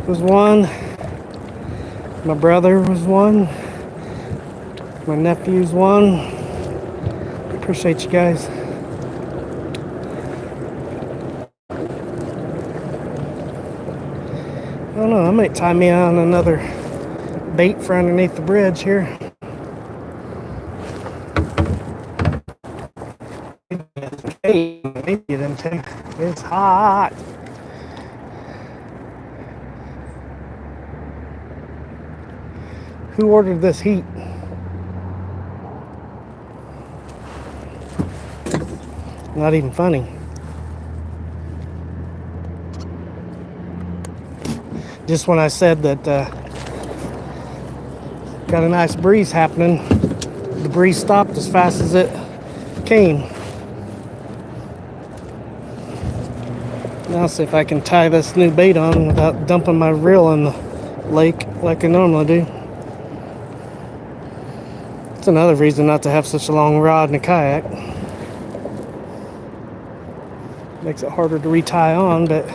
was one. My brother was one. My nephew's one. Appreciate you guys. I don't know, I might tie me on another bait for underneath the bridge here. Maybe them too. It's hot. Who ordered this heat? Not even funny. Just when I said that got a nice breeze happening, the breeze stopped as fast as it came. Now see if I can tie this new bait on without dumping my reel in the lake like I normally do. It's another reason not to have such a long rod in a kayak. Makes it harder to retie on, but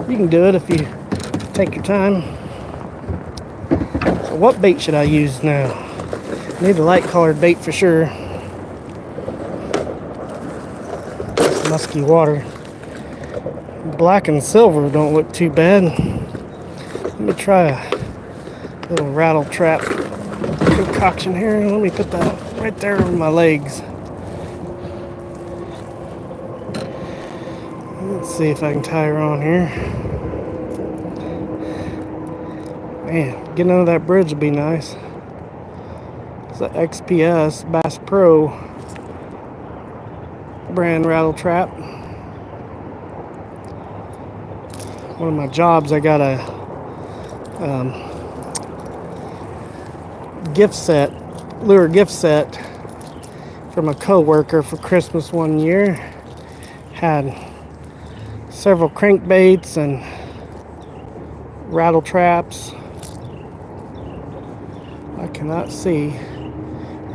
you can do it if you take your time. So what bait should I use now? Need a light colored bait for sure. It's musky water. Black and silver don't look too bad. Let me try a little rattle trap concoction here. Let me put that right there on my legs. Let's see if I can tie her on here. Man, getting under that bridge would be nice. It's an XPS Bass Pro brand rattle trap. One of my jobs, I got a gift set, lure gift set from a co-worker for Christmas one year. Had several crankbaits and rattle traps. I cannot see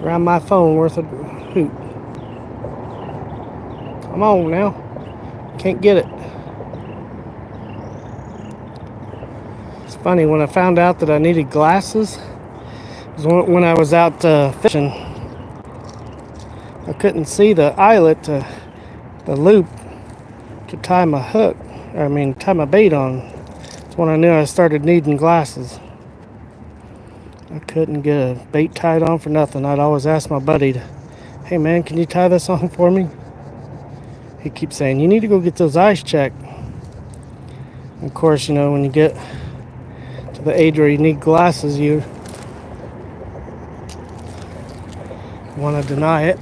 around my phone worth a hoot. Come on now. Can't get it. It's funny, when I found out that I needed glasses, it was when I was out fishing. I couldn't see the eyelet, the loop to tie my hook, tie my bait on. That's when I knew I started needing glasses. I couldn't get a bait tied on for nothing. I'd always ask my buddy, hey man, can you tie this on for me? He keeps saying, you need to go get those eyes checked. And of course, you know, when you get to the age where you need glasses, you want to deny it.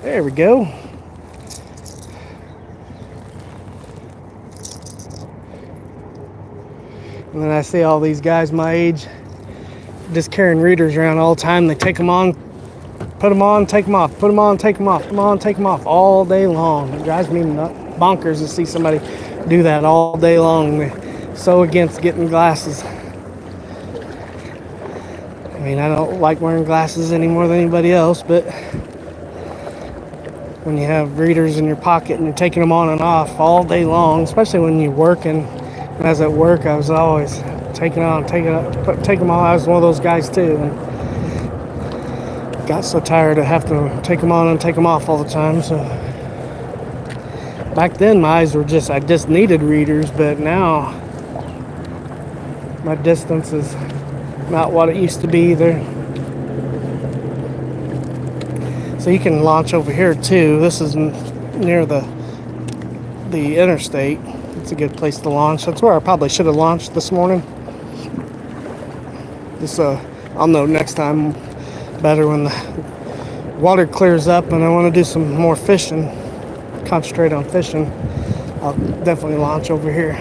There we go. And then I see all these guys my age just carrying readers around all the time. They take them on, put them on, take them off, put them on, take them off, put them on, take them off all day long. It drives me bonkers to see somebody do that all day long. They're so against getting glasses. I mean, I don't like wearing glasses any more than anybody else, but when you have readers in your pocket and you're taking them on and off all day long, especially when you're working. When I was at work, I was always taking them on. I was one of those guys too. And got so tired of having to take them on and take them off all the time. So back then, my eyes were I just needed readers, but now my distance is not what it used to be either. So you can launch over here too. This is near the interstate. It's a good place to launch. That's where I probably should have launched this morning. Just I'll know next time better when the water clears up and I want to do some more fishing, concentrate on fishing. I'll definitely launch over here.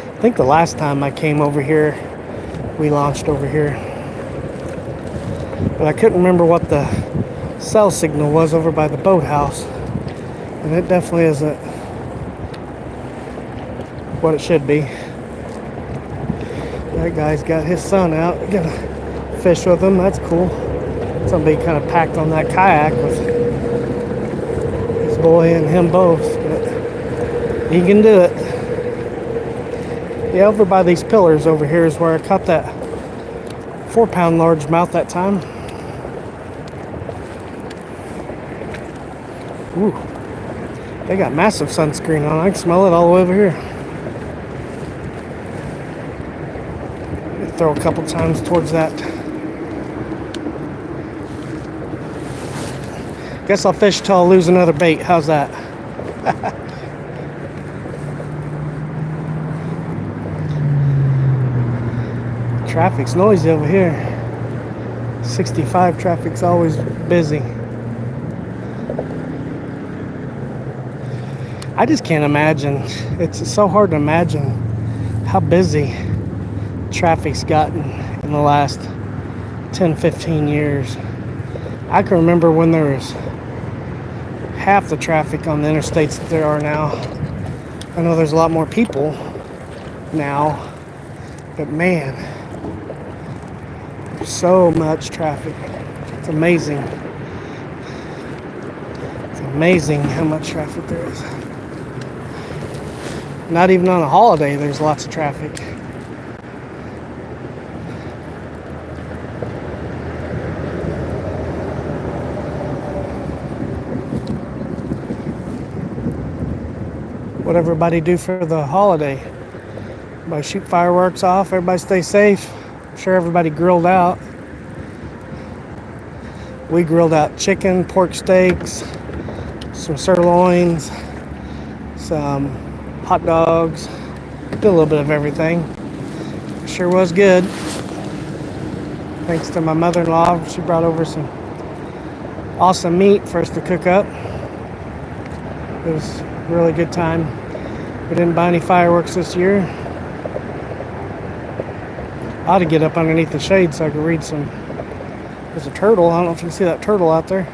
I think the last time I came over here, we launched over here. But I couldn't remember what the cell signal was over by the boathouse. And it definitely isn't what it should be. That guy's got his son out. Gonna fish with him. That's cool. Somebody kind of packed on that kayak with his boy and him both. But he can do it. Yeah, over by these pillars over here is where I caught that 4-pound largemouth that time. Ooh, they got massive sunscreen on. I can smell it all the way over here. Throw a couple times towards that. Guess I'll fish till I lose another bait. How's that? Traffic's noisy over here. 65 traffic's always busy. I just can't imagine. It's so hard to imagine how busy traffic's gotten in the last 10-15 years. I can remember when there was half the traffic on the interstates that there are now. I know there's a lot more people now, but man, there's so much traffic. It's amazing. It's amazing how much traffic there is. Not even on a holiday, there's lots of traffic. What everybody do for the holiday? Everybody shoot fireworks off, everybody stay safe. I'm sure everybody grilled out. We grilled out chicken, pork steaks, some sirloins, some hot dogs. Did a little bit of everything. Sure was good. Thanks to my mother-in-law, she brought over some awesome meat for us to cook up. It was a really good time. We didn't buy any fireworks this year. I ought to get up underneath the shade so I could read some. There's a turtle. I don't know if you can see that turtle out there.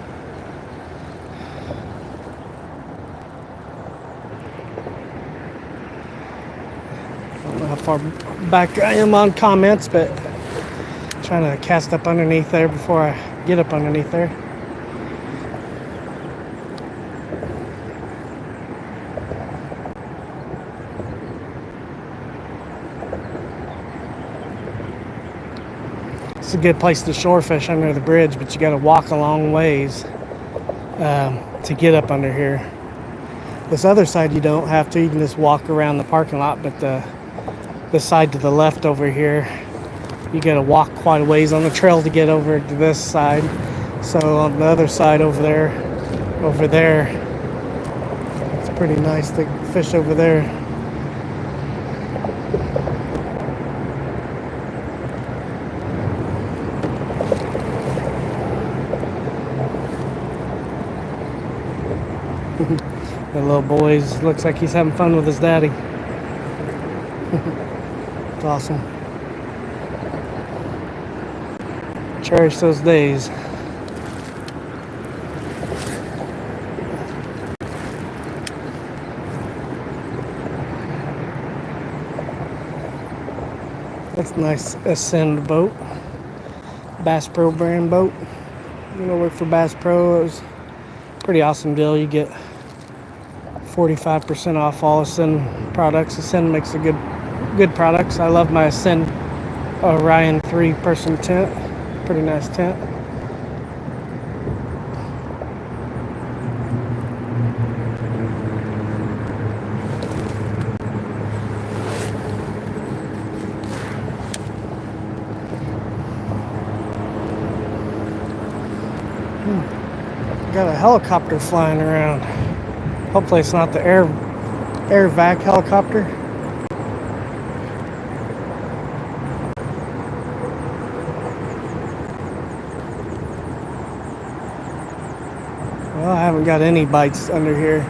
I don't know how far back I am on comments, but I'm trying to cast up underneath there before I get up underneath there. It's a good place to shore fish under the bridge, but you got to walk a long ways to get up under here. This other side you don't have to. You can just walk around the parking lot, but the side to the left over here, you got to walk quite a ways on the trail to get over to this side. So on the other side over there, it's pretty nice to fish over there. The little boys, looks like he's having fun with his daddy. It's awesome. Cherish those days. That's a nice Ascend boat. Bass Pro brand boat. You know, work for Bass Pro. It was a pretty awesome deal. You get 45% off all Ascend products. Ascend makes a good products. I love my Ascend Orion 3-person tent. Pretty nice tent. Got a helicopter flying around. Hopefully it's not the air vac helicopter. Well, I haven't got any bites under here.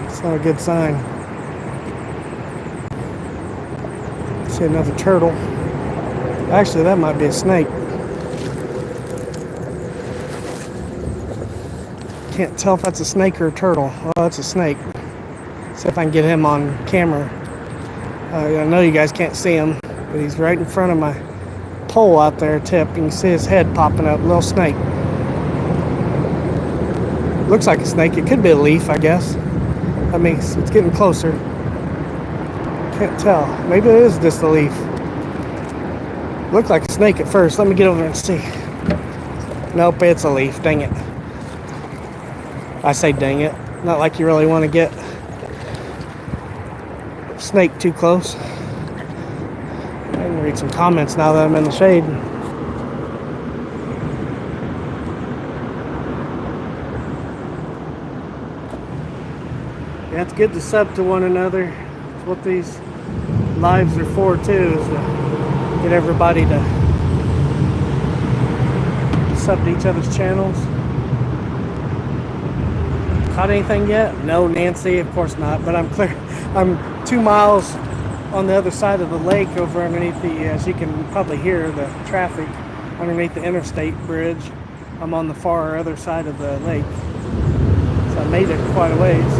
It's not a good sign. See another turtle. Actually, that might be a snake. Can't tell if that's a snake or a turtle. Oh, that's a snake. See if I can get him on camera. I know you guys can't see him, but he's right in front of my pole out there, tip. You can see his head popping up. Little snake. Looks like a snake. It could be a leaf, I guess. I mean, it's getting closer. Can't tell. Maybe it is just a leaf. Looked like a snake at first. Let me get over and see. Nope, it's a leaf. Dang it. I say dang it. Not like you really want to get a snake too close. I can read some comments now that I'm in the shade. Yeah, it's good to sub to one another. It's what these lives are for too, is to get everybody to sub to each other's channels. Caught anything yet? No, Nancy, of course not. But I'm clear. I'm 2 miles on the other side of the lake, over underneath the, as you can probably hear, the traffic underneath the interstate bridge. I'm on the far other side of the lake. So I made it quite a ways.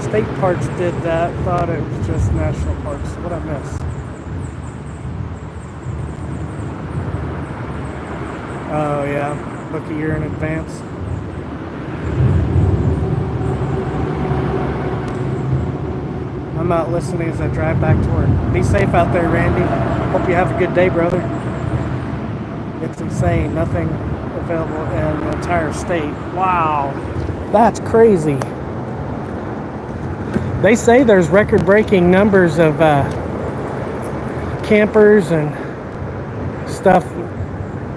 State parks did that. Thought it was just national parks. What'd I miss? Oh yeah, book a year in advance. I'm out listening as I drive back to work. Be safe out there, Randy. Hope you have a good day, brother. It's insane. Nothing available in the entire state. Wow, that's crazy. They say there's record-breaking numbers of campers and stuff.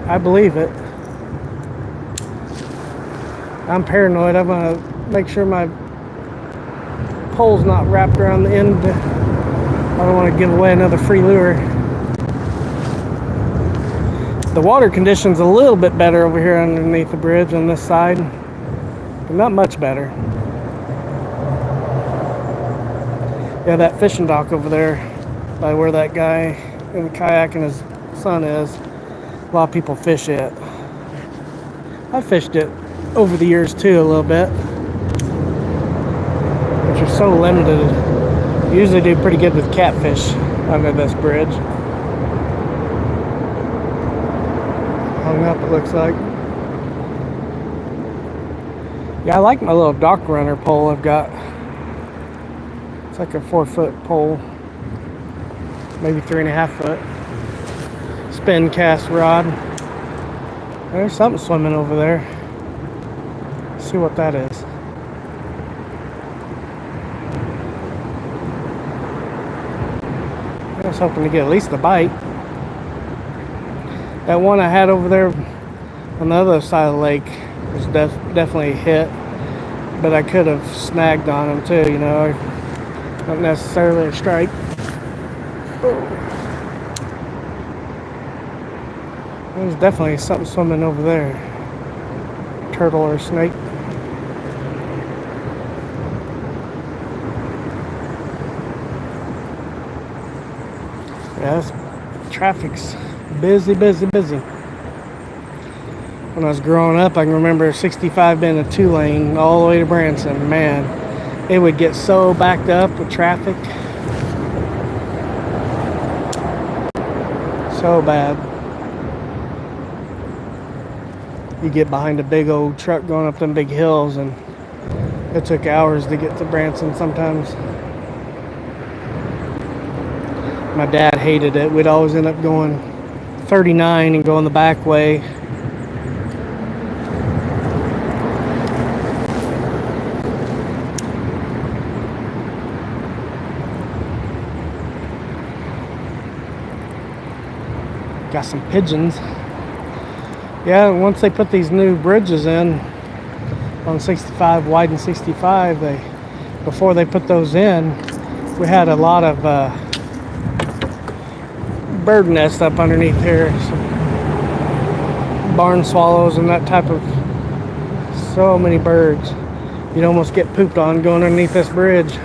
I believe it. I'm paranoid. I'm gonna make sure my pole's not wrapped around the end. I don't want to give away another free lure. The water condition's a little bit better over here underneath the bridge on this side, but not much better. Yeah, that fishing dock over there by where that guy in the kayak and his son is, a lot of people fish it. I fished it over the years too, a little bit, but you're so limited. You usually do pretty good with catfish under this bridge. Hung up, it looks like. Yeah, I like my little dock runner pole I've got. It's like a 4-foot pole, maybe 3.5 foot. Spin cast rod. There's something swimming over there. Let's see what that is. I was hoping to get at least a bite. That one I had over there on the other side of the lake was definitely a hit, but I could have snagged on him too, you know. Not necessarily a strike. There's definitely something swimming over there. Turtle or snake. Yeah, this traffic's busy. When I was growing up, I can remember 65 being a 2-lane all the way to Branson. Man, it would get so backed up with traffic. So bad. You get behind a big old truck going up them big hills, and it took hours to get to Branson sometimes. My dad hated it. We'd always end up going 39 and going the back way. Got some pigeons. Yeah, once they put these new bridges in on 65, widened 65, before they put those in, we had a lot of bird nests up underneath here. Some barn swallows and that type of, so many birds. You'd almost get pooped on going underneath this bridge.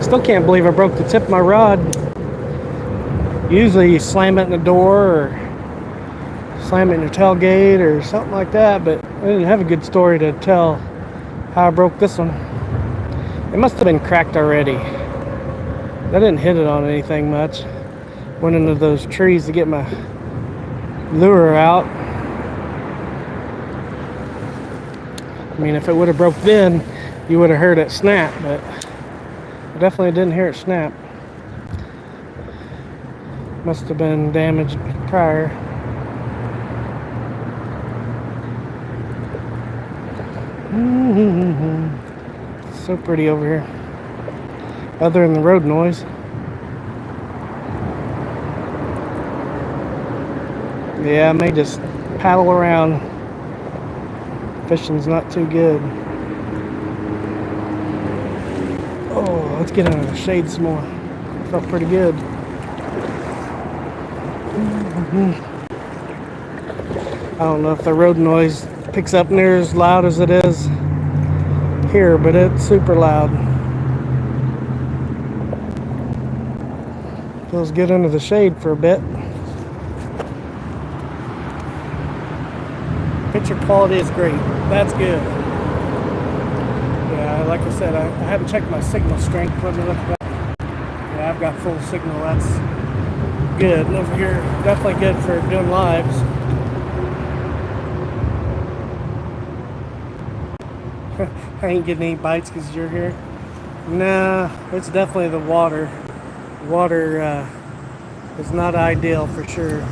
Still can't believe I broke the tip of my rod. Usually you slam it in the door or slam it in your tailgate or something like that, but I didn't have a good story to tell how I broke this one. It must have been cracked already. I didn't hit it on anything much. Went into those trees to get my lure out. I mean, if it would have broke then, you would have heard it snap, but I definitely didn't hear it snap. Must have been damaged prior. It's so pretty over here. Other than the road noise. Yeah, I may just paddle around. Fishing's not too good. Oh, let's get into the shade some more. Felt pretty good. I don't know if the road noise picks up near as loud as it is here, but it's super loud. Feels good under the shade for a bit. Picture quality is great. That's good. Yeah, like I said, I haven't checked my signal strength. Let me look at that. Yeah, I've got full signal. That's good. And over here, definitely good for doing lives. I ain't getting any bites because you're here. Nah, it's definitely the water. Water is not ideal for sure.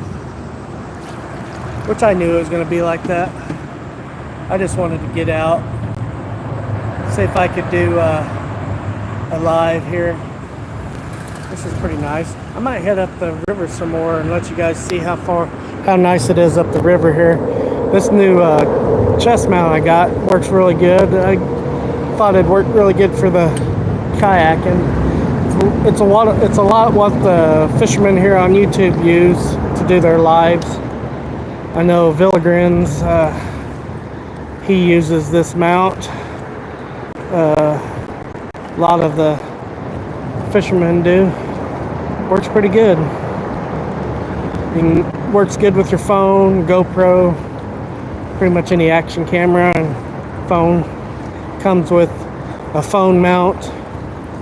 Which I knew it was going to be like that. I just wanted to get out. See if I could do a live here. This is pretty nice. I might head up the river some more and let you guys see how nice it is up the river here. This new chest mount I got works really good. I thought it'd work really good for the kayaking. It's a lot what the fishermen here on YouTube use to do their lives. I know Villigren's, he uses this mount. A lot of the fishermen do. Works pretty good. Works good with your phone, GoPro, pretty much any action camera and phone. Comes with a phone mount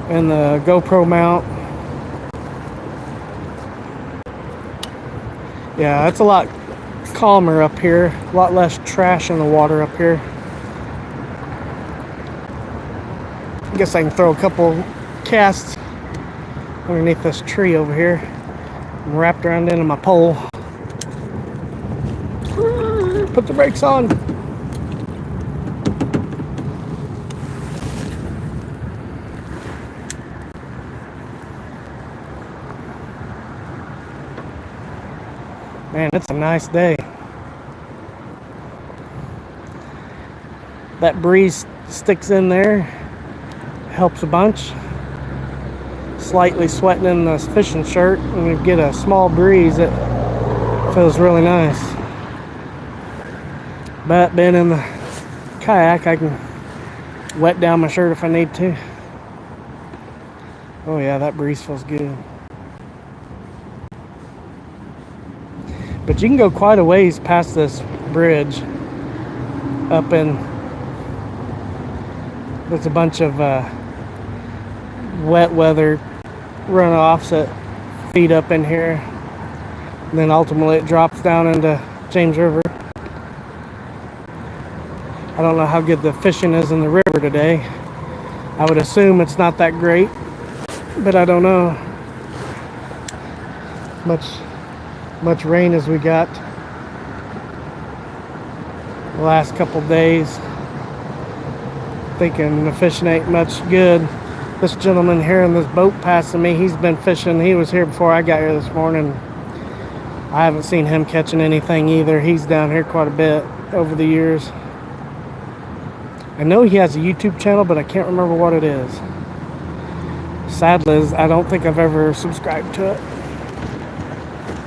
and the GoPro mount. Yeah, it's a lot calmer up here, a lot less trash in the water up here. I guess I can throw a couple casts underneath this tree over here. I'm wrapped around into my pole. Put the brakes on. Man, it's a nice day. That breeze sticks in there, helps a bunch. Slightly sweating in this fishing shirt, and we get a small breeze, it feels really nice. But being in the kayak, I can wet down my shirt if I need to. Oh yeah, that breeze feels good. But you can go quite a ways past this bridge up in, there's a bunch of wet weather runoffs that feed up in here. And then ultimately it drops down into James River. I don't know how good the fishing is in the river today. I would assume it's not that great, but I don't know. Much rain as we got the last couple days. thinking the fishing ain't much good. This gentleman here in this boat passing me, he's been fishing. He was here before I got here this morning. I haven't seen him catching anything either. He's down here quite a bit over the years. I know he has a YouTube channel, but I can't remember what it is. Sadly, I don't think I've ever subscribed to it.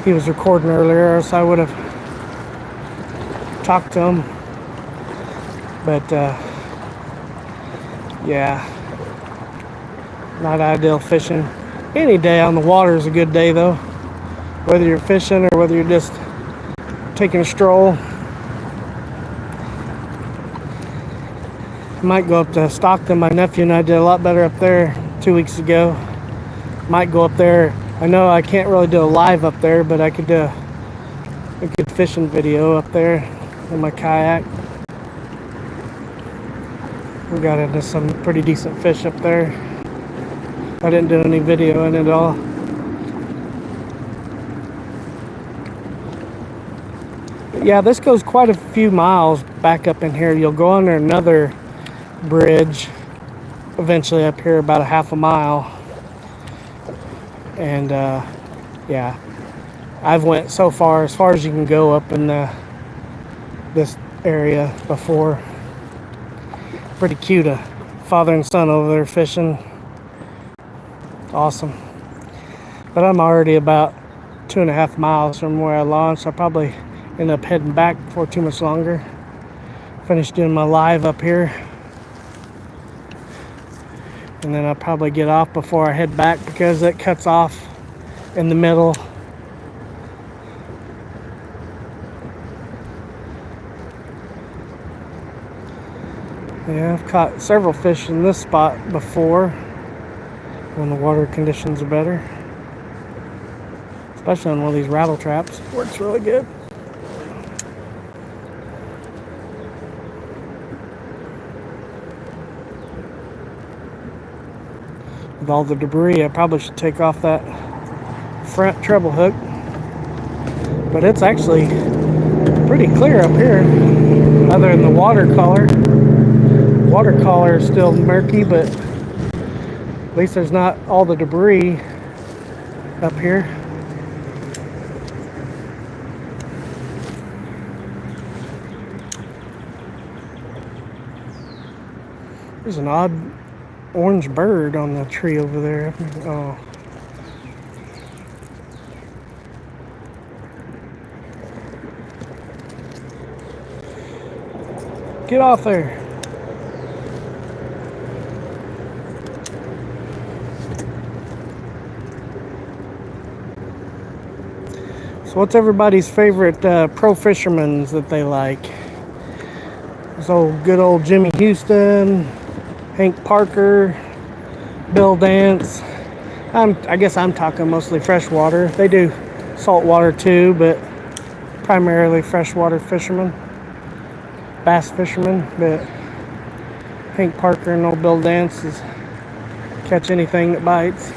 He was recording earlier, or so I would have talked to him. But yeah, not ideal fishing. Any day on the water is a good day though, whether you're fishing or whether you're just taking a stroll. I might go up to Stockton. My nephew and I did a lot better up there 2 weeks ago. Might go up there. I know I can't really do a live up there, but I could do a good fishing video up there in my kayak. We got into some pretty decent fish up there. I didn't do any video in it at all. But yeah, this goes quite a few miles back up in here. You'll go under another bridge eventually up here, about a half a mile. And yeah, I've went so far as you can go up in this area before. Pretty cute, a father and son over there fishing. Awesome. But I'm already about 2.5 miles from where I launched. I'll probably end up heading back before too much longer. Finish doing my live up here, and then I'll probably get off before I head back because it cuts off in the middle. Yeah, I've caught several fish in this spot before when the water conditions are better, especially on one of these rattle traps. Works really good. With all the debris, I probably should take off that front treble hook, but it's actually pretty clear up here other than the watercolor. Watercolor is still murky, but at least there's not all the debris up here. There's an odd orange bird on the tree over there. Oh. Get off there. So what's everybody's favorite pro fishermen that they like? This good old Jimmy Houston, Hank Parker, Bill Dance. I guess I'm talking mostly freshwater. They do saltwater too, but primarily freshwater fishermen, bass fishermen. But Hank Parker and old Bill Dance is catch anything that bites.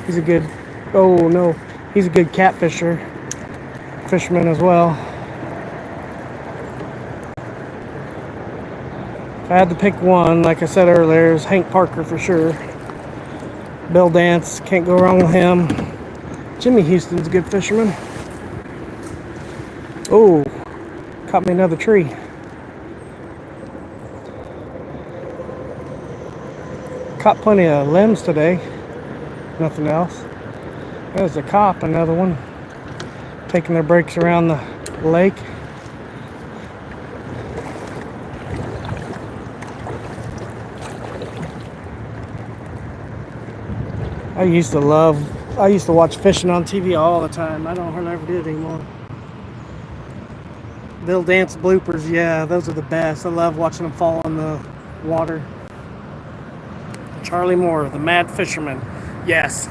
He's a good, he's a good catfisherman as well. If I had to pick one, like I said earlier, is Hank Parker for sure. Bill Dance, can't go wrong with him. Jimmy Houston's a good fisherman. Oh, caught me another tree. Caught plenty of limbs today. Nothing else. There's a cop, another one. Taking their breaks around the lake. I used to watch fishing on TV all the time. I don't hardly ever do it anymore. Bill Dance bloopers, yeah, those are the best. I love watching them fall in the water. Charlie Moore, the Mad Fisherman, yes.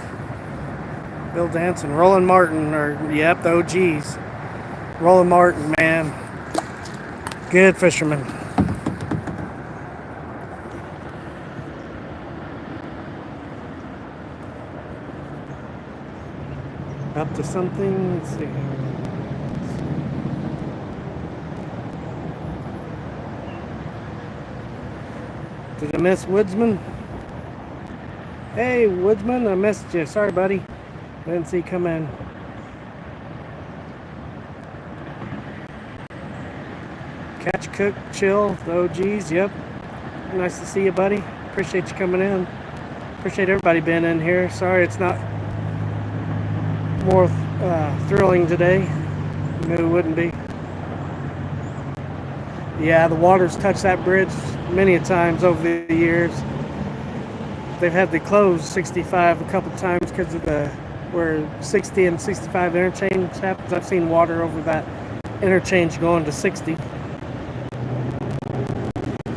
Bill Dance and Roland Martin yep, the OGs. Roland Martin, man, good fisherman. Up to something, let's see here. Did I miss Woodsman? Hey, Woodsman, I missed you. Sorry, buddy. I didn't see you come in. Catch, cook, chill, the OGs. Yep. Nice to see you, buddy. Appreciate you coming in. Appreciate everybody being in here. Sorry it's not more thrilling today. I knew it wouldn't be. Yeah, the water's touched that bridge many a times over the years. They've had to close 65 a couple times because of where 60 and 65 interchange happens. I've seen water over that interchange going to 60.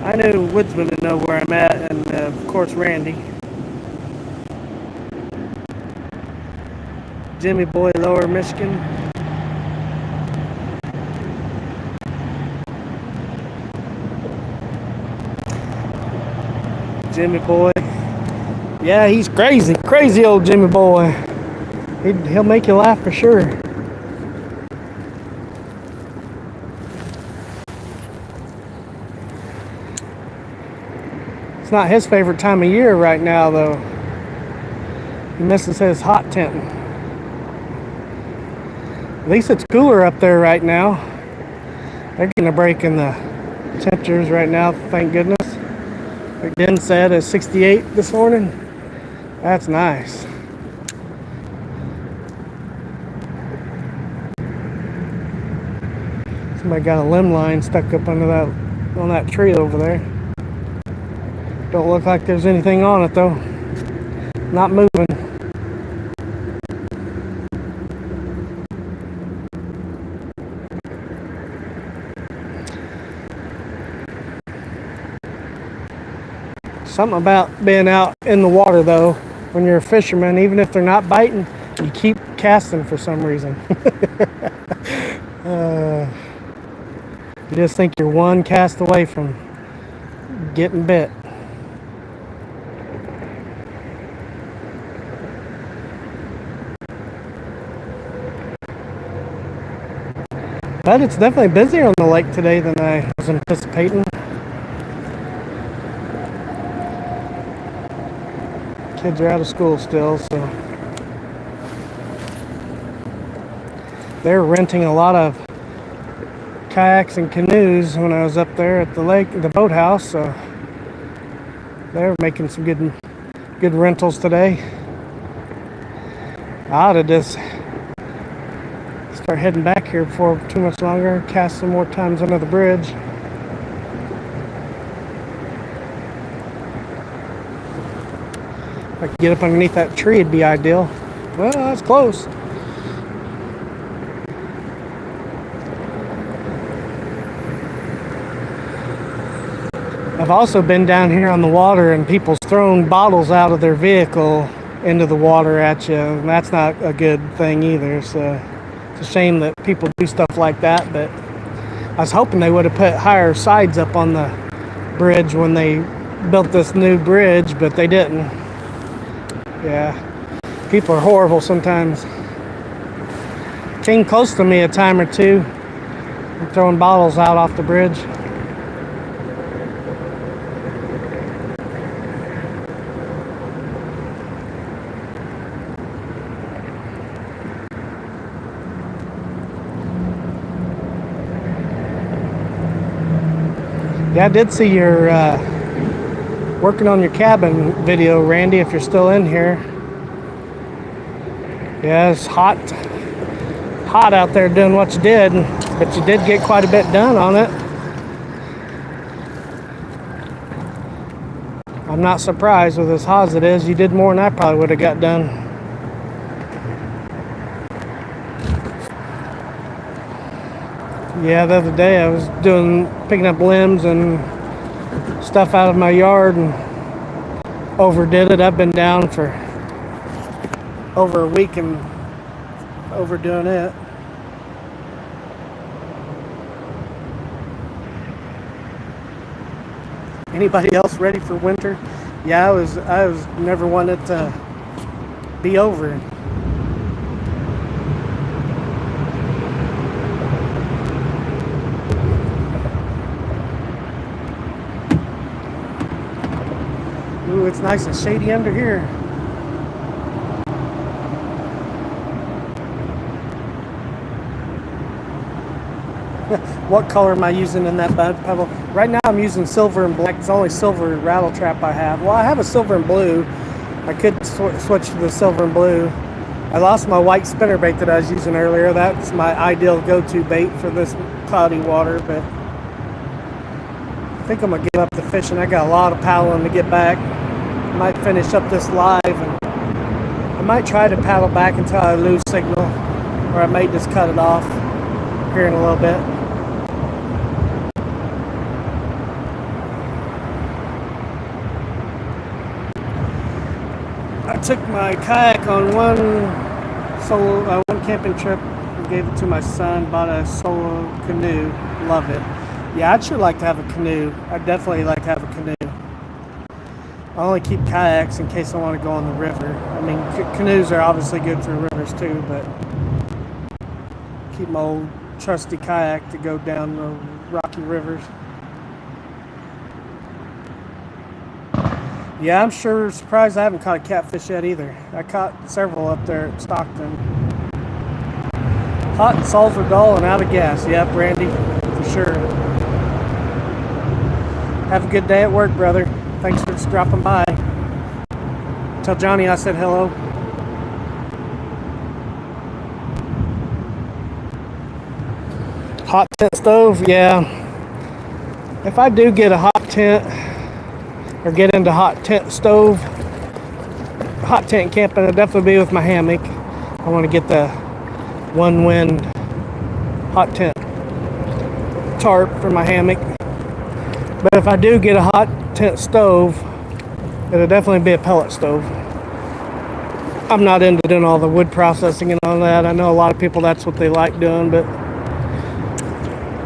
I knew Woodsman would know where I'm at, and of course Randy. Jimmy Boy, Lower Michigan. Jimmy Boy. Yeah, he's crazy. Crazy old Jimmy Boy. He'll make you laugh for sure. It's not his favorite time of year right now, though. He misses his hot tenting. At least it's cooler up there right now. They're getting a break in the temperatures right now, thank goodness. Like Den said, it's 68 this morning. That's nice. Somebody got a limb line stuck up under that on that tree over there. Don't look like there's anything on it though. Not moving. Something about being out in the water though, when you're a fisherman, even if they're not biting, you keep casting for some reason. You just think you're one cast away from getting bit. But it's definitely busier on the lake today than I was anticipating. Kids are out of school still, so they're renting a lot of kayaks and canoes when I was up there at the lake, the boathouse. So they're making some good rentals today. I ought to just start heading back here before too much longer, cast some more times under the bridge. If I could get up underneath that tree, it'd be ideal. Well, that's close. I've also been down here on the water and people's thrown bottles out of their vehicle into the water at you. And that's not a good thing either. It's a shame that people do stuff like that, but I was hoping they would have put higher sides up on the bridge when they built this new bridge, but they didn't. Yeah, people are horrible sometimes. Came close to me a time or two, throwing bottles out off the bridge. Yeah, I did see your working on your cabin video, Randy, if you're still in here. Yeah, it's hot out there doing what you did, but you did get quite a bit done on it. I'm not surprised with as hot as it is. You did more than I probably would have got done. Yeah, the other day I was picking up limbs and stuff out of my yard and overdid it. I've been down for over a week and overdoing it. Anybody else ready for winter? Yeah, I was never wanted to be over. Ooh, it's nice and shady under here. What color am I using in that bud pebble? Right now I'm using silver and black. It's the only silver rattle trap I have. Well, I have a silver and blue. I could switch to the silver and blue. I lost my white spinnerbait that I was using earlier. That's my ideal go-to bait for this cloudy water, but I think I'm gonna give up the fishing. I got a lot of paddling to get back. I might finish up this live, and I might try to paddle back until I lose signal, or I might just cut it off here in a little bit. I took my kayak on one camping trip and gave it to my son. Bought a solo canoe. Love it. Yeah, I'd sure like to have a canoe. I'd definitely like to have a canoe. I only keep kayaks in case I want to go on the river. I mean, canoes are obviously good for rivers too, but keep my old trusty kayak to go down the rocky rivers. Yeah, I'm sure surprised I haven't caught a catfish yet either. I caught several up there at Stockton. Hot and sulfur dull and out of gas. Yep, Randy, for sure. Have a good day at work, brother. Thanks for dropping by. Tell Johnny I said hello. Hot tent stove, yeah. If I do get a hot tent, or get into hot tent camping, it'll definitely be with my hammock. I want to get the one wind hot tent tarp for my hammock. But if I do get a hot tent stove, it'll definitely be a pellet stove. I'm not into doing all the wood processing and all that. I know a lot of people that's what they like doing, but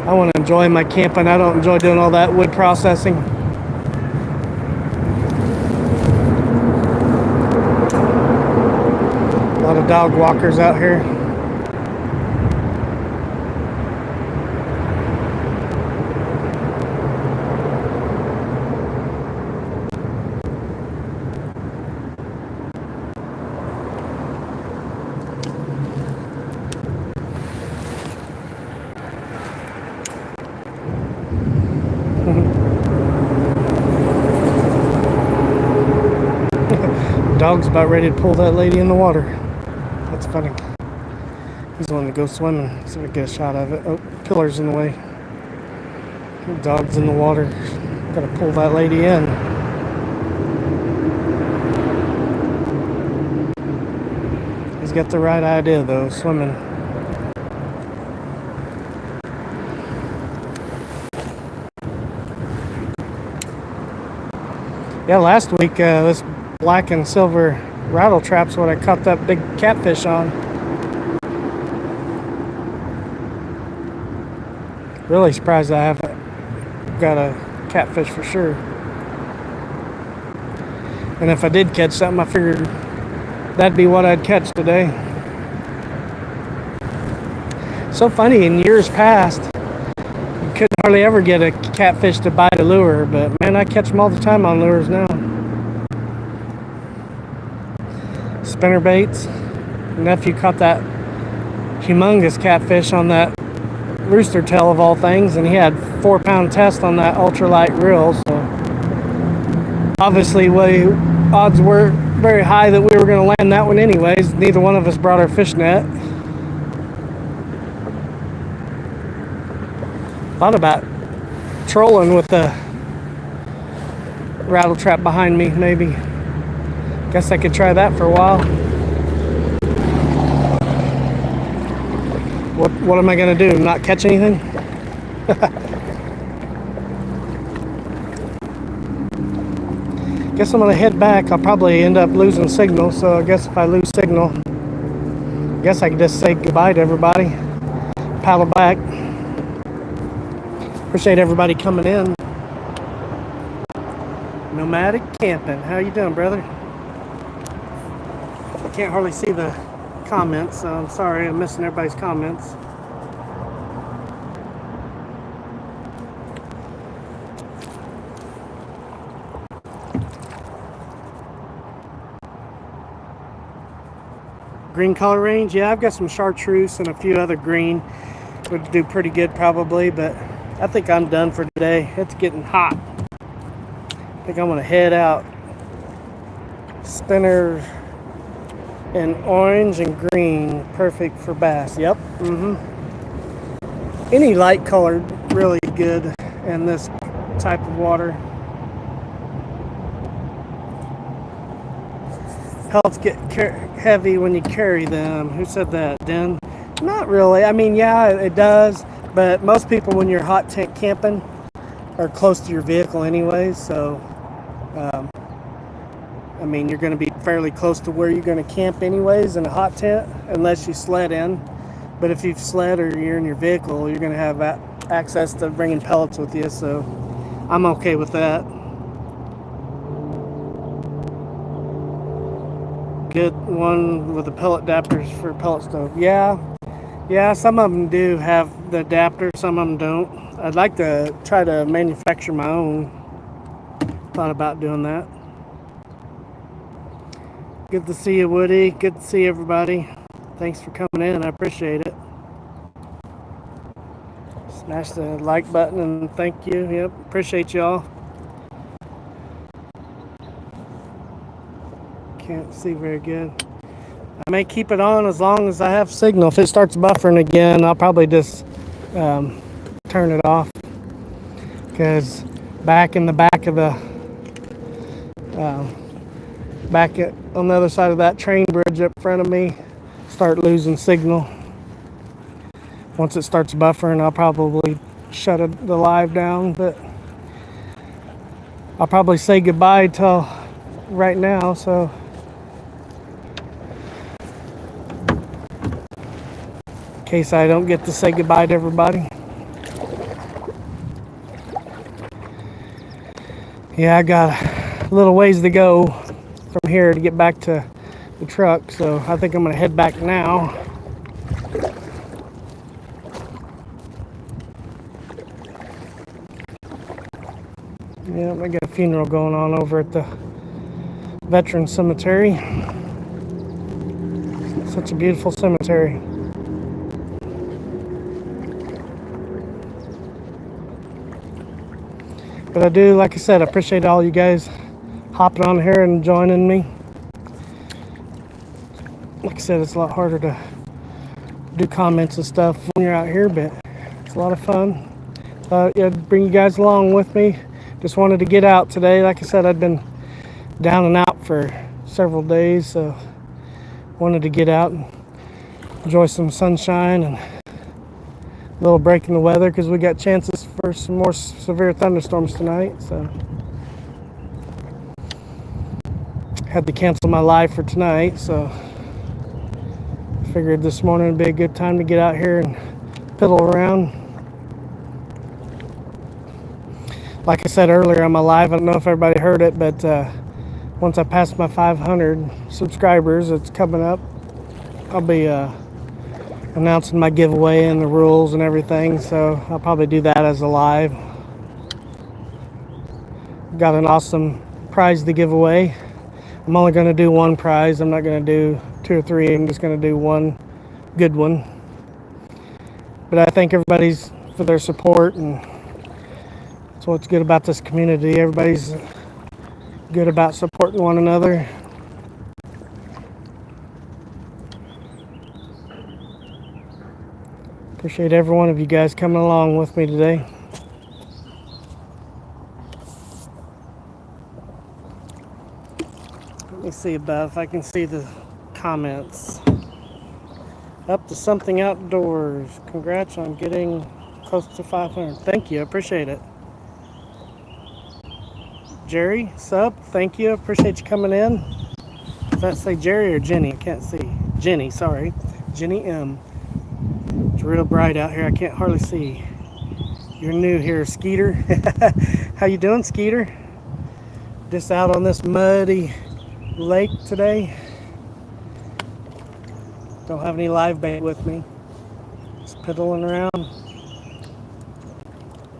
I want to enjoy my camping. I don't enjoy doing all that wood processing. A lot of dog walkers out here. Dog's about ready to pull that lady in the water. That's funny. He's wanting to go swimming, so we get a shot of it. Oh, pillar's in the way. Dog's in the water. Gotta pull that lady in. He's got the right idea though, swimming. Yeah, last week this black and silver rattle trap's what I caught that big catfish on. Really surprised I haven't got a catfish for sure. And if I did catch something, I figured that'd be what I'd catch today. So funny, in years past, you couldn't hardly ever get a catfish to bite a lure, but man, I catch them all the time on lures now. Spinner baits. Nephew caught that humongous catfish on that rooster tail of all things, and he had 4-pound test on that ultralight reel, so obviously odds were very high that we were going to land that one anyways. Neither one of us brought our fish net. Thought about trolling with the rattle trap behind me, maybe. Guess I could try that for a while. What am I gonna do? Not catch anything? Guess I'm gonna head back. I'll probably end up losing signal, so I guess if I lose signal, I guess I can just say goodbye to everybody. Paddle back. Appreciate everybody coming in. Nomadic camping. How you doing, brother? I can't hardly see the comments, so I'm sorry I'm missing everybody's comments. Green color range? Yeah, I've got some chartreuse and a few other green. Would do pretty good probably, but I think I'm done for today. It's getting hot. I think I'm gonna head out. Spinner in orange and green, perfect for bass. Yep. Any light colored, really good in this type of water. Helps get heavy when you carry them. Who said that, Den? Not really. I mean, yeah, it does, but most people when you're hot tent camping are close to your vehicle anyways, so I mean, you're going to be fairly close to where you're going to camp anyways in a hot tent, unless you sled in. But if you've sled or you're in your vehicle, you're going to have access to bringing pellets with you, so I'm okay with that. Get one with the pellet adapters for pellet stove. Yeah, some of them do have the adapter, some of them don't. I'd like to try to manufacture my own. Thought about doing that. Good to see you, Woody. Good to see everybody. Thanks for coming in. I appreciate it. Smash the like button and thank you. Yep, appreciate y'all. Can't see very good. I may keep it on as long as I have signal. If it starts buffering again, I'll probably just turn it off. Because back in the back of the on the other side of that train bridge up front of me, start losing signal. Once it starts buffering, I'll probably shut the live down, but I'll probably say goodbye till right now, so in case I don't get to say goodbye to everybody. Yeah, I got a little ways to go from here to get back to the truck, so I think I'm gonna head back now. Yeah, I got a funeral going on over at the Veteran Cemetery. Such a beautiful cemetery. But I do, like I said, I appreciate all you guys hopping on here and joining me. Like I said, it's a lot harder to do comments and stuff when you're out here, but it's a lot of fun. Yeah, bring you guys along with me. Just wanted to get out today. Like I said, I'd been down and out for several days, so wanted to get out and enjoy some sunshine and a little break in the weather because we got chances for some more severe thunderstorms tonight. So had to cancel my live for tonight, so figured this morning would be a good time to get out here and piddle around. Like I said earlier on my live, I don't know if everybody heard it, but once I pass my 500 subscribers, it's coming up, I'll be announcing my giveaway and the rules and everything, so I'll probably do that as a live. Got an awesome prize to give away. I'm only going to do one prize. I'm not going to do 2 or 3. I'm just going to do one good one. But I thank everybody's for their support, and that's what's good about this community. Everybody's good about supporting one another. Appreciate every one of you guys coming along with me today. Let me see about if I can see the comments. Up to something outdoors. Congrats on getting close to 500. Thank you. I appreciate it. Jerry, sub. Thank you. Appreciate you coming in. Does that say Jerry or Jenny? I can't see. Jenny, sorry. Jenny M. It's real bright out here. I can't hardly see. You're new here, Skeeter. How you doing, Skeeter? Just out on this muddy lake today. Don't have any live bait with me. Just piddling around.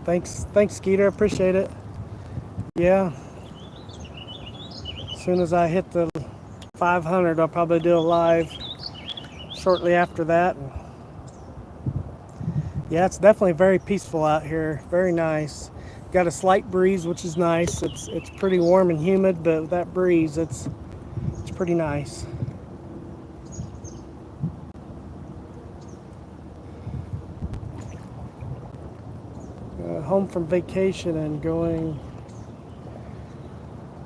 Thanks, Skeeter. Appreciate it. Yeah. As soon as I hit the 500, I'll probably do a live. shortly after that. And yeah, it's definitely very peaceful out here. Very nice. Got a slight breeze, which is nice. It's pretty warm and humid, but with that breeze, it's pretty nice. Home from vacation and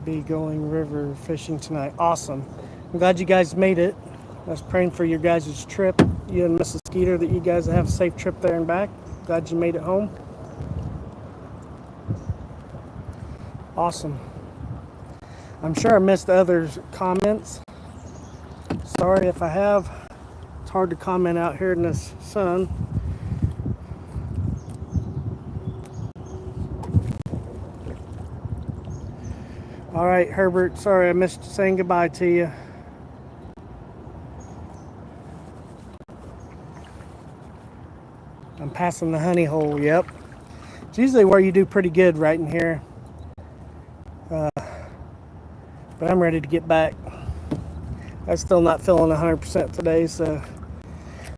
be going river fishing tonight. Awesome. I'm glad you guys made it. I was praying for your guys' trip, you and Mrs. Skeeter, that you guys have a safe trip there and back. Glad you made it home. Awesome. I'm sure I missed others' comments. Sorry if I have. It's hard to comment out here in this sun. All right, Herbert, sorry I missed saying goodbye to you. I'm passing the honey hole, yep. It's usually where you do pretty good right in here. But I'm ready to get back. I'm still not feeling 100% today, so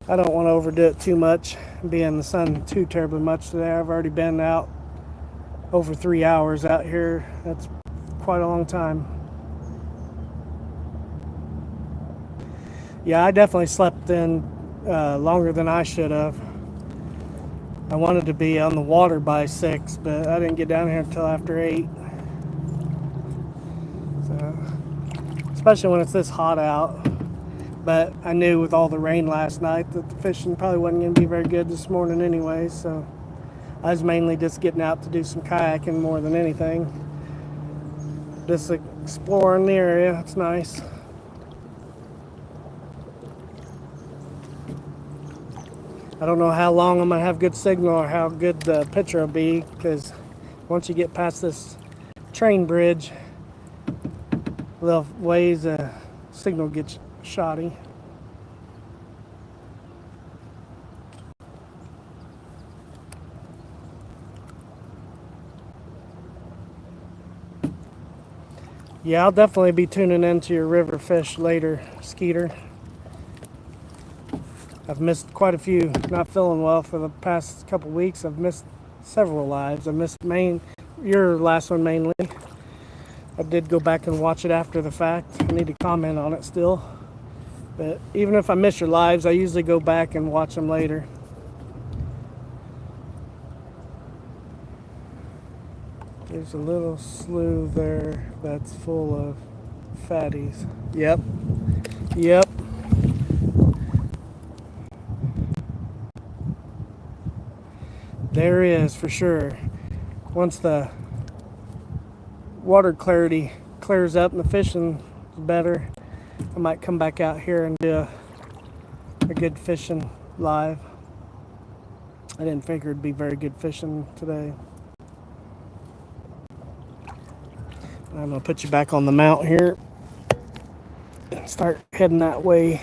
I don't want to overdo it too much and be in the sun too terribly much today. I've already been out over 3 hours out here. That's quite a long time. Yeah, I definitely slept in longer than I should have. I wanted to be on the water by 6, but I didn't get down here until after 8. So, especially when it's this hot out. But I knew with all the rain last night that the fishing probably wasn't going to be very good this morning anyway. So I was mainly just getting out to do some kayaking more than anything. Just exploring the area. It's nice. I don't know how long I'm going to have good signal or how good the picture will be, because once you get past this train bridge, little ways, signal gets shoddy. Yeah, I'll definitely be tuning into your river fish later, Skeeter. I've missed quite a few. Not feeling well for the past couple weeks. I've missed several lives. I missed your last one mainly. I did go back and watch it after the fact. I need to comment on it still. But even if I miss your lives, I usually go back and watch them later. There's a little slough there that's full of fatties. Yep. Yep. There is, for sure. Once the water clarity clears up and the fishing is better, I might come back out here and do a good fishing live. I didn't figure it'd be very good fishing today. I'm going to put you back on the mount here and start heading that way.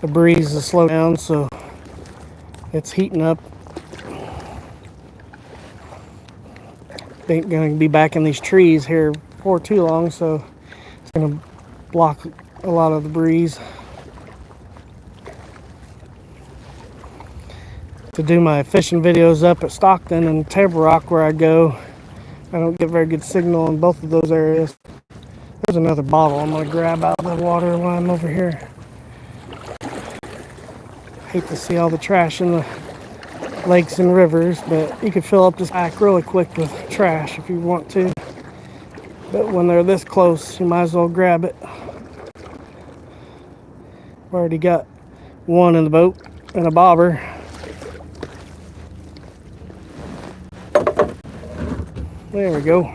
The breeze has slowed down, so it's heating up. Ain't going to be back in these trees here for too long, so it's going to block a lot of the breeze. To do my fishing videos up at Stockton and Table Rock where I go, I don't get very good signal in both of those areas. There's another bottle I'm going to grab out of the water while I'm over here. Hate to see all the trash in the lakes and rivers, but you can fill up this pack really quick with trash if you want to. But when they're this close, you might as well grab it. I've already got one in the boat and a bobber. There we go.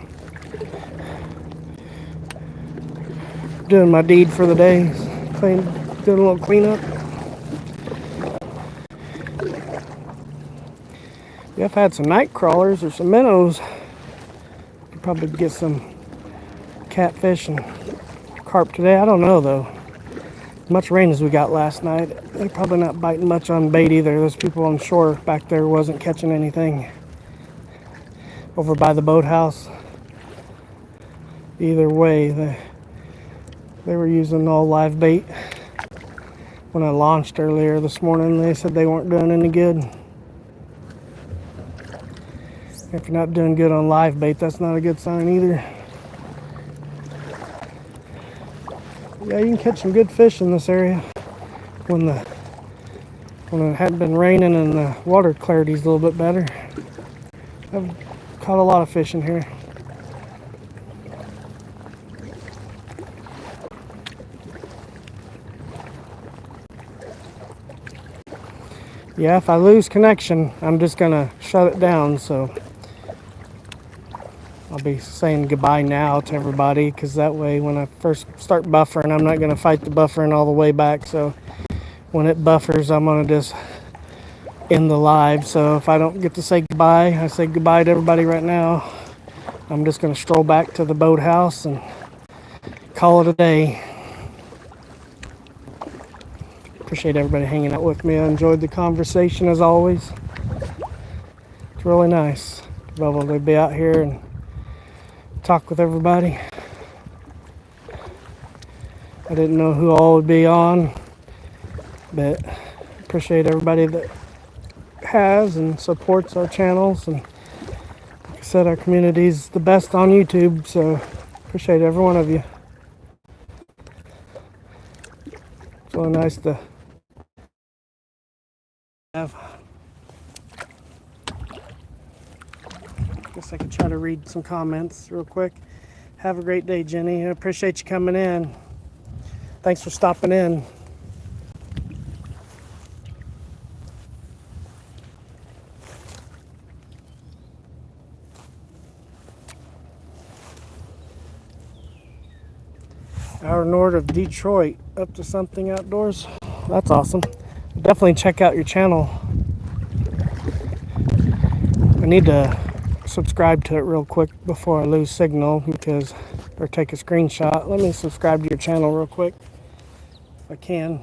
Doing my deed for the day. Doing a little cleanup. Yeah, I've had some night crawlers or some minnows. Could probably get some catfish and carp today. I don't know though. As much rain as we got last night, they're probably not biting much on bait either. Those people on shore back there wasn't catching anything. Over by the boathouse. Either way, They were using all live bait. When I launched earlier this morning, they said they weren't doing any good. If you're not doing good on live bait, that's not a good sign either. Yeah, you can catch some good fish in this area when it hadn't been raining and the water clarity's a little bit better. I've caught a lot of fish in here. Yeah, if I lose connection, I'm just gonna shut it down, so I'll be saying goodbye now to everybody, because that way when I first start buffering, I'm not gonna fight the buffering all the way back. So when it buffers, I'm gonna just end the live. So if I don't get to say goodbye, I say goodbye to everybody right now. I'm just gonna stroll back to the boathouse and call it a day. Appreciate everybody hanging out with me. I enjoyed the conversation as always. It's really nice to be able to be out here and talk with everybody. I didn't know who all would be on, but appreciate everybody that has and supports our channels. And like I said, our community is the best on YouTube, so appreciate every one of you. It's really nice to have. Guess I could try to read some comments real quick. Have a great day, Jenny. I appreciate you coming in. Thanks for stopping in. Hour north of Detroit, up to something outdoors. That's awesome. Definitely check out your channel. I need to subscribe to it real quick before I lose signal, or take a screenshot. Let me subscribe to your channel real quick if I can.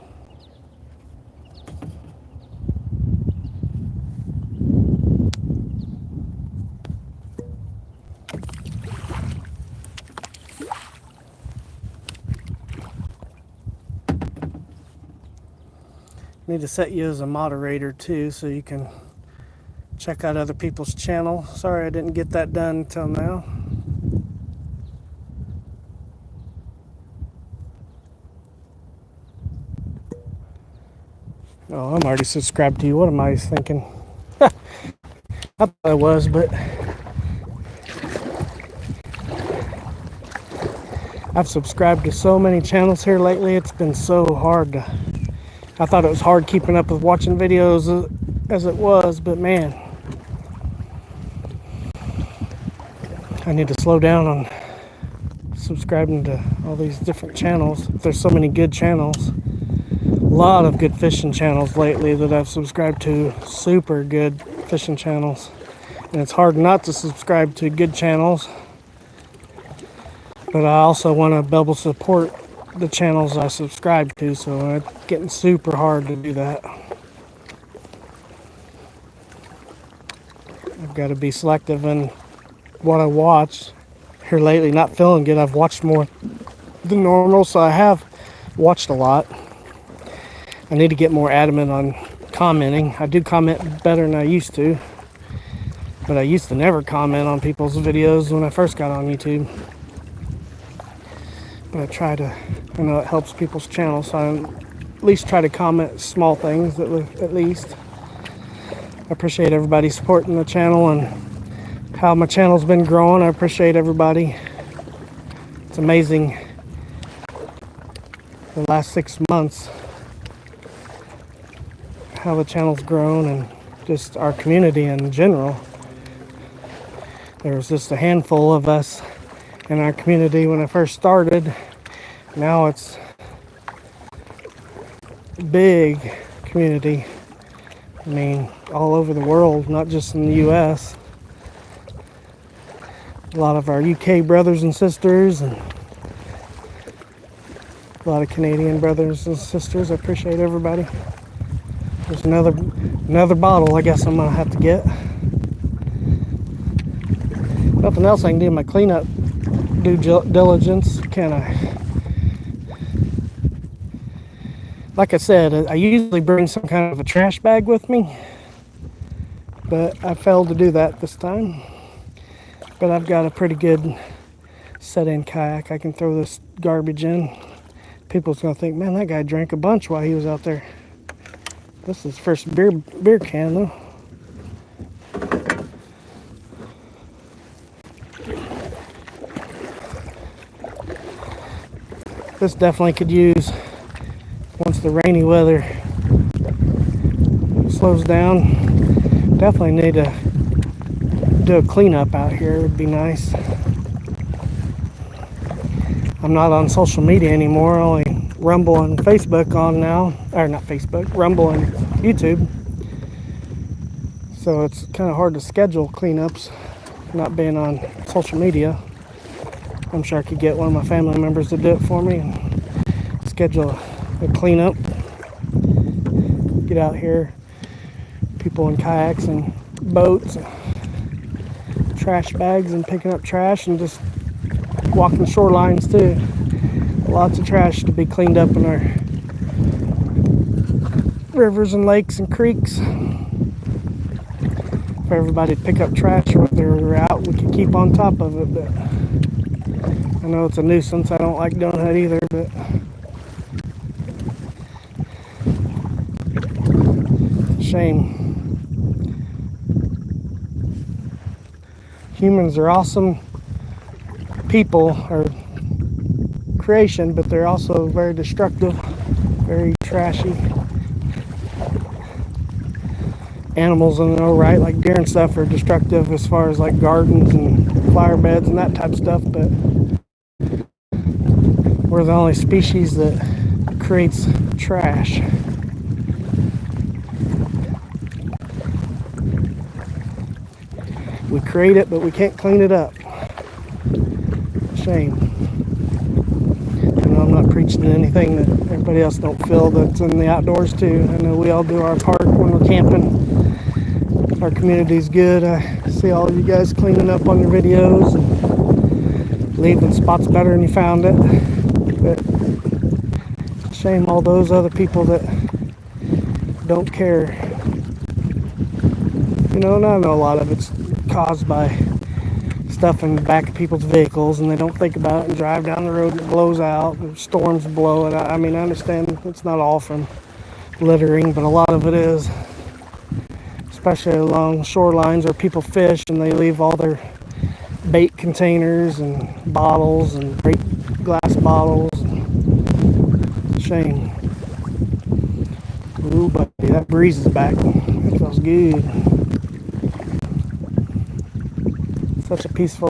Need to set you as a moderator too, so you can check out other people's channel. Sorry I didn't get that done until now. Oh, I'm already subscribed to you. What am I thinking? I thought I was, but I've subscribed to so many channels here lately. It's been so hard to... I thought it was hard keeping up with watching videos as it was, but man, I need to slow down on subscribing to all these different channels. There's so many good channels. A lot of good fishing channels lately that I've subscribed to. Super good fishing channels. And it's hard not to subscribe to good channels. But I also want to be able to support the channels I subscribe to, so it's getting super hard to do that. I've got to be selective in what I watch. Here lately, not feeling good, I've watched more than normal, so I have watched a lot. I need to get more adamant on commenting. I do comment better than I used to, but I used to never comment on people's videos when I first got on YouTube. But I know it helps people's channels, so I at least try to comment small things at least. I appreciate everybody supporting the channel and how my channel's been growing. I appreciate everybody. It's amazing the last 6 months how the channel's grown, and just our community in general. There was just a handful of us in our community when I first started. Now it's a big community. I mean, all over the world, not just in the US. A lot of our UK brothers and sisters, and a lot of Canadian brothers and sisters. I appreciate everybody. There's another bottle I guess I'm gonna have to get. Nothing else I can do in my cleanup due diligence, can I? Like I said, I usually bring some kind of a trash bag with me, but I failed to do that this time. But I've got a pretty good set-in kayak. I can throw this garbage in. People's gonna think, man, that guy drank a bunch while he was out there. This is his first beer can though. This definitely could use, once the rainy weather slows down, definitely need to do a cleanup out here. It would be nice. I'm not on social media anymore, only Rumble and Facebook on now, or not Facebook, Rumble and YouTube. So it's kind of hard to schedule cleanups, not being on social media. I'm sure I could get one of my family members to do it for me and schedule a cleanup. Get out here, people in kayaks and boats, trash bags and picking up trash and just walking shorelines too. Lots of trash to be cleaned up in our rivers and lakes and creeks. For everybody to pick up trash when they're out, we could keep on top of it, but I know it's a nuisance. I don't like doing that either, but shame. Humans are awesome people or creation, but they're also very destructive, very trashy. Animals in their own right, like deer and stuff, are destructive as far as like gardens and flower beds and that type of stuff, but we're the only species that creates trash. We create it, but we can't clean it up. Shame. I know I'm not preaching anything that everybody else don't feel that's in the outdoors too. I know we all do our part when we're camping. Our community's good. I see all of you guys cleaning up on your videos and leaving spots better than you found it. But shame all those other people that don't care. You know, and I know a lot of it's caused by stuff in the back of people's vehicles and they don't think about it and drive down the road and it blows out and storms blow it. I mean, I understand it's not all from littering, but a lot of it is, especially along shorelines where people fish and they leave all their bait containers and bottles and break glass bottles. Shame. Ooh, buddy, that breeze is back. It feels good. Such a peaceful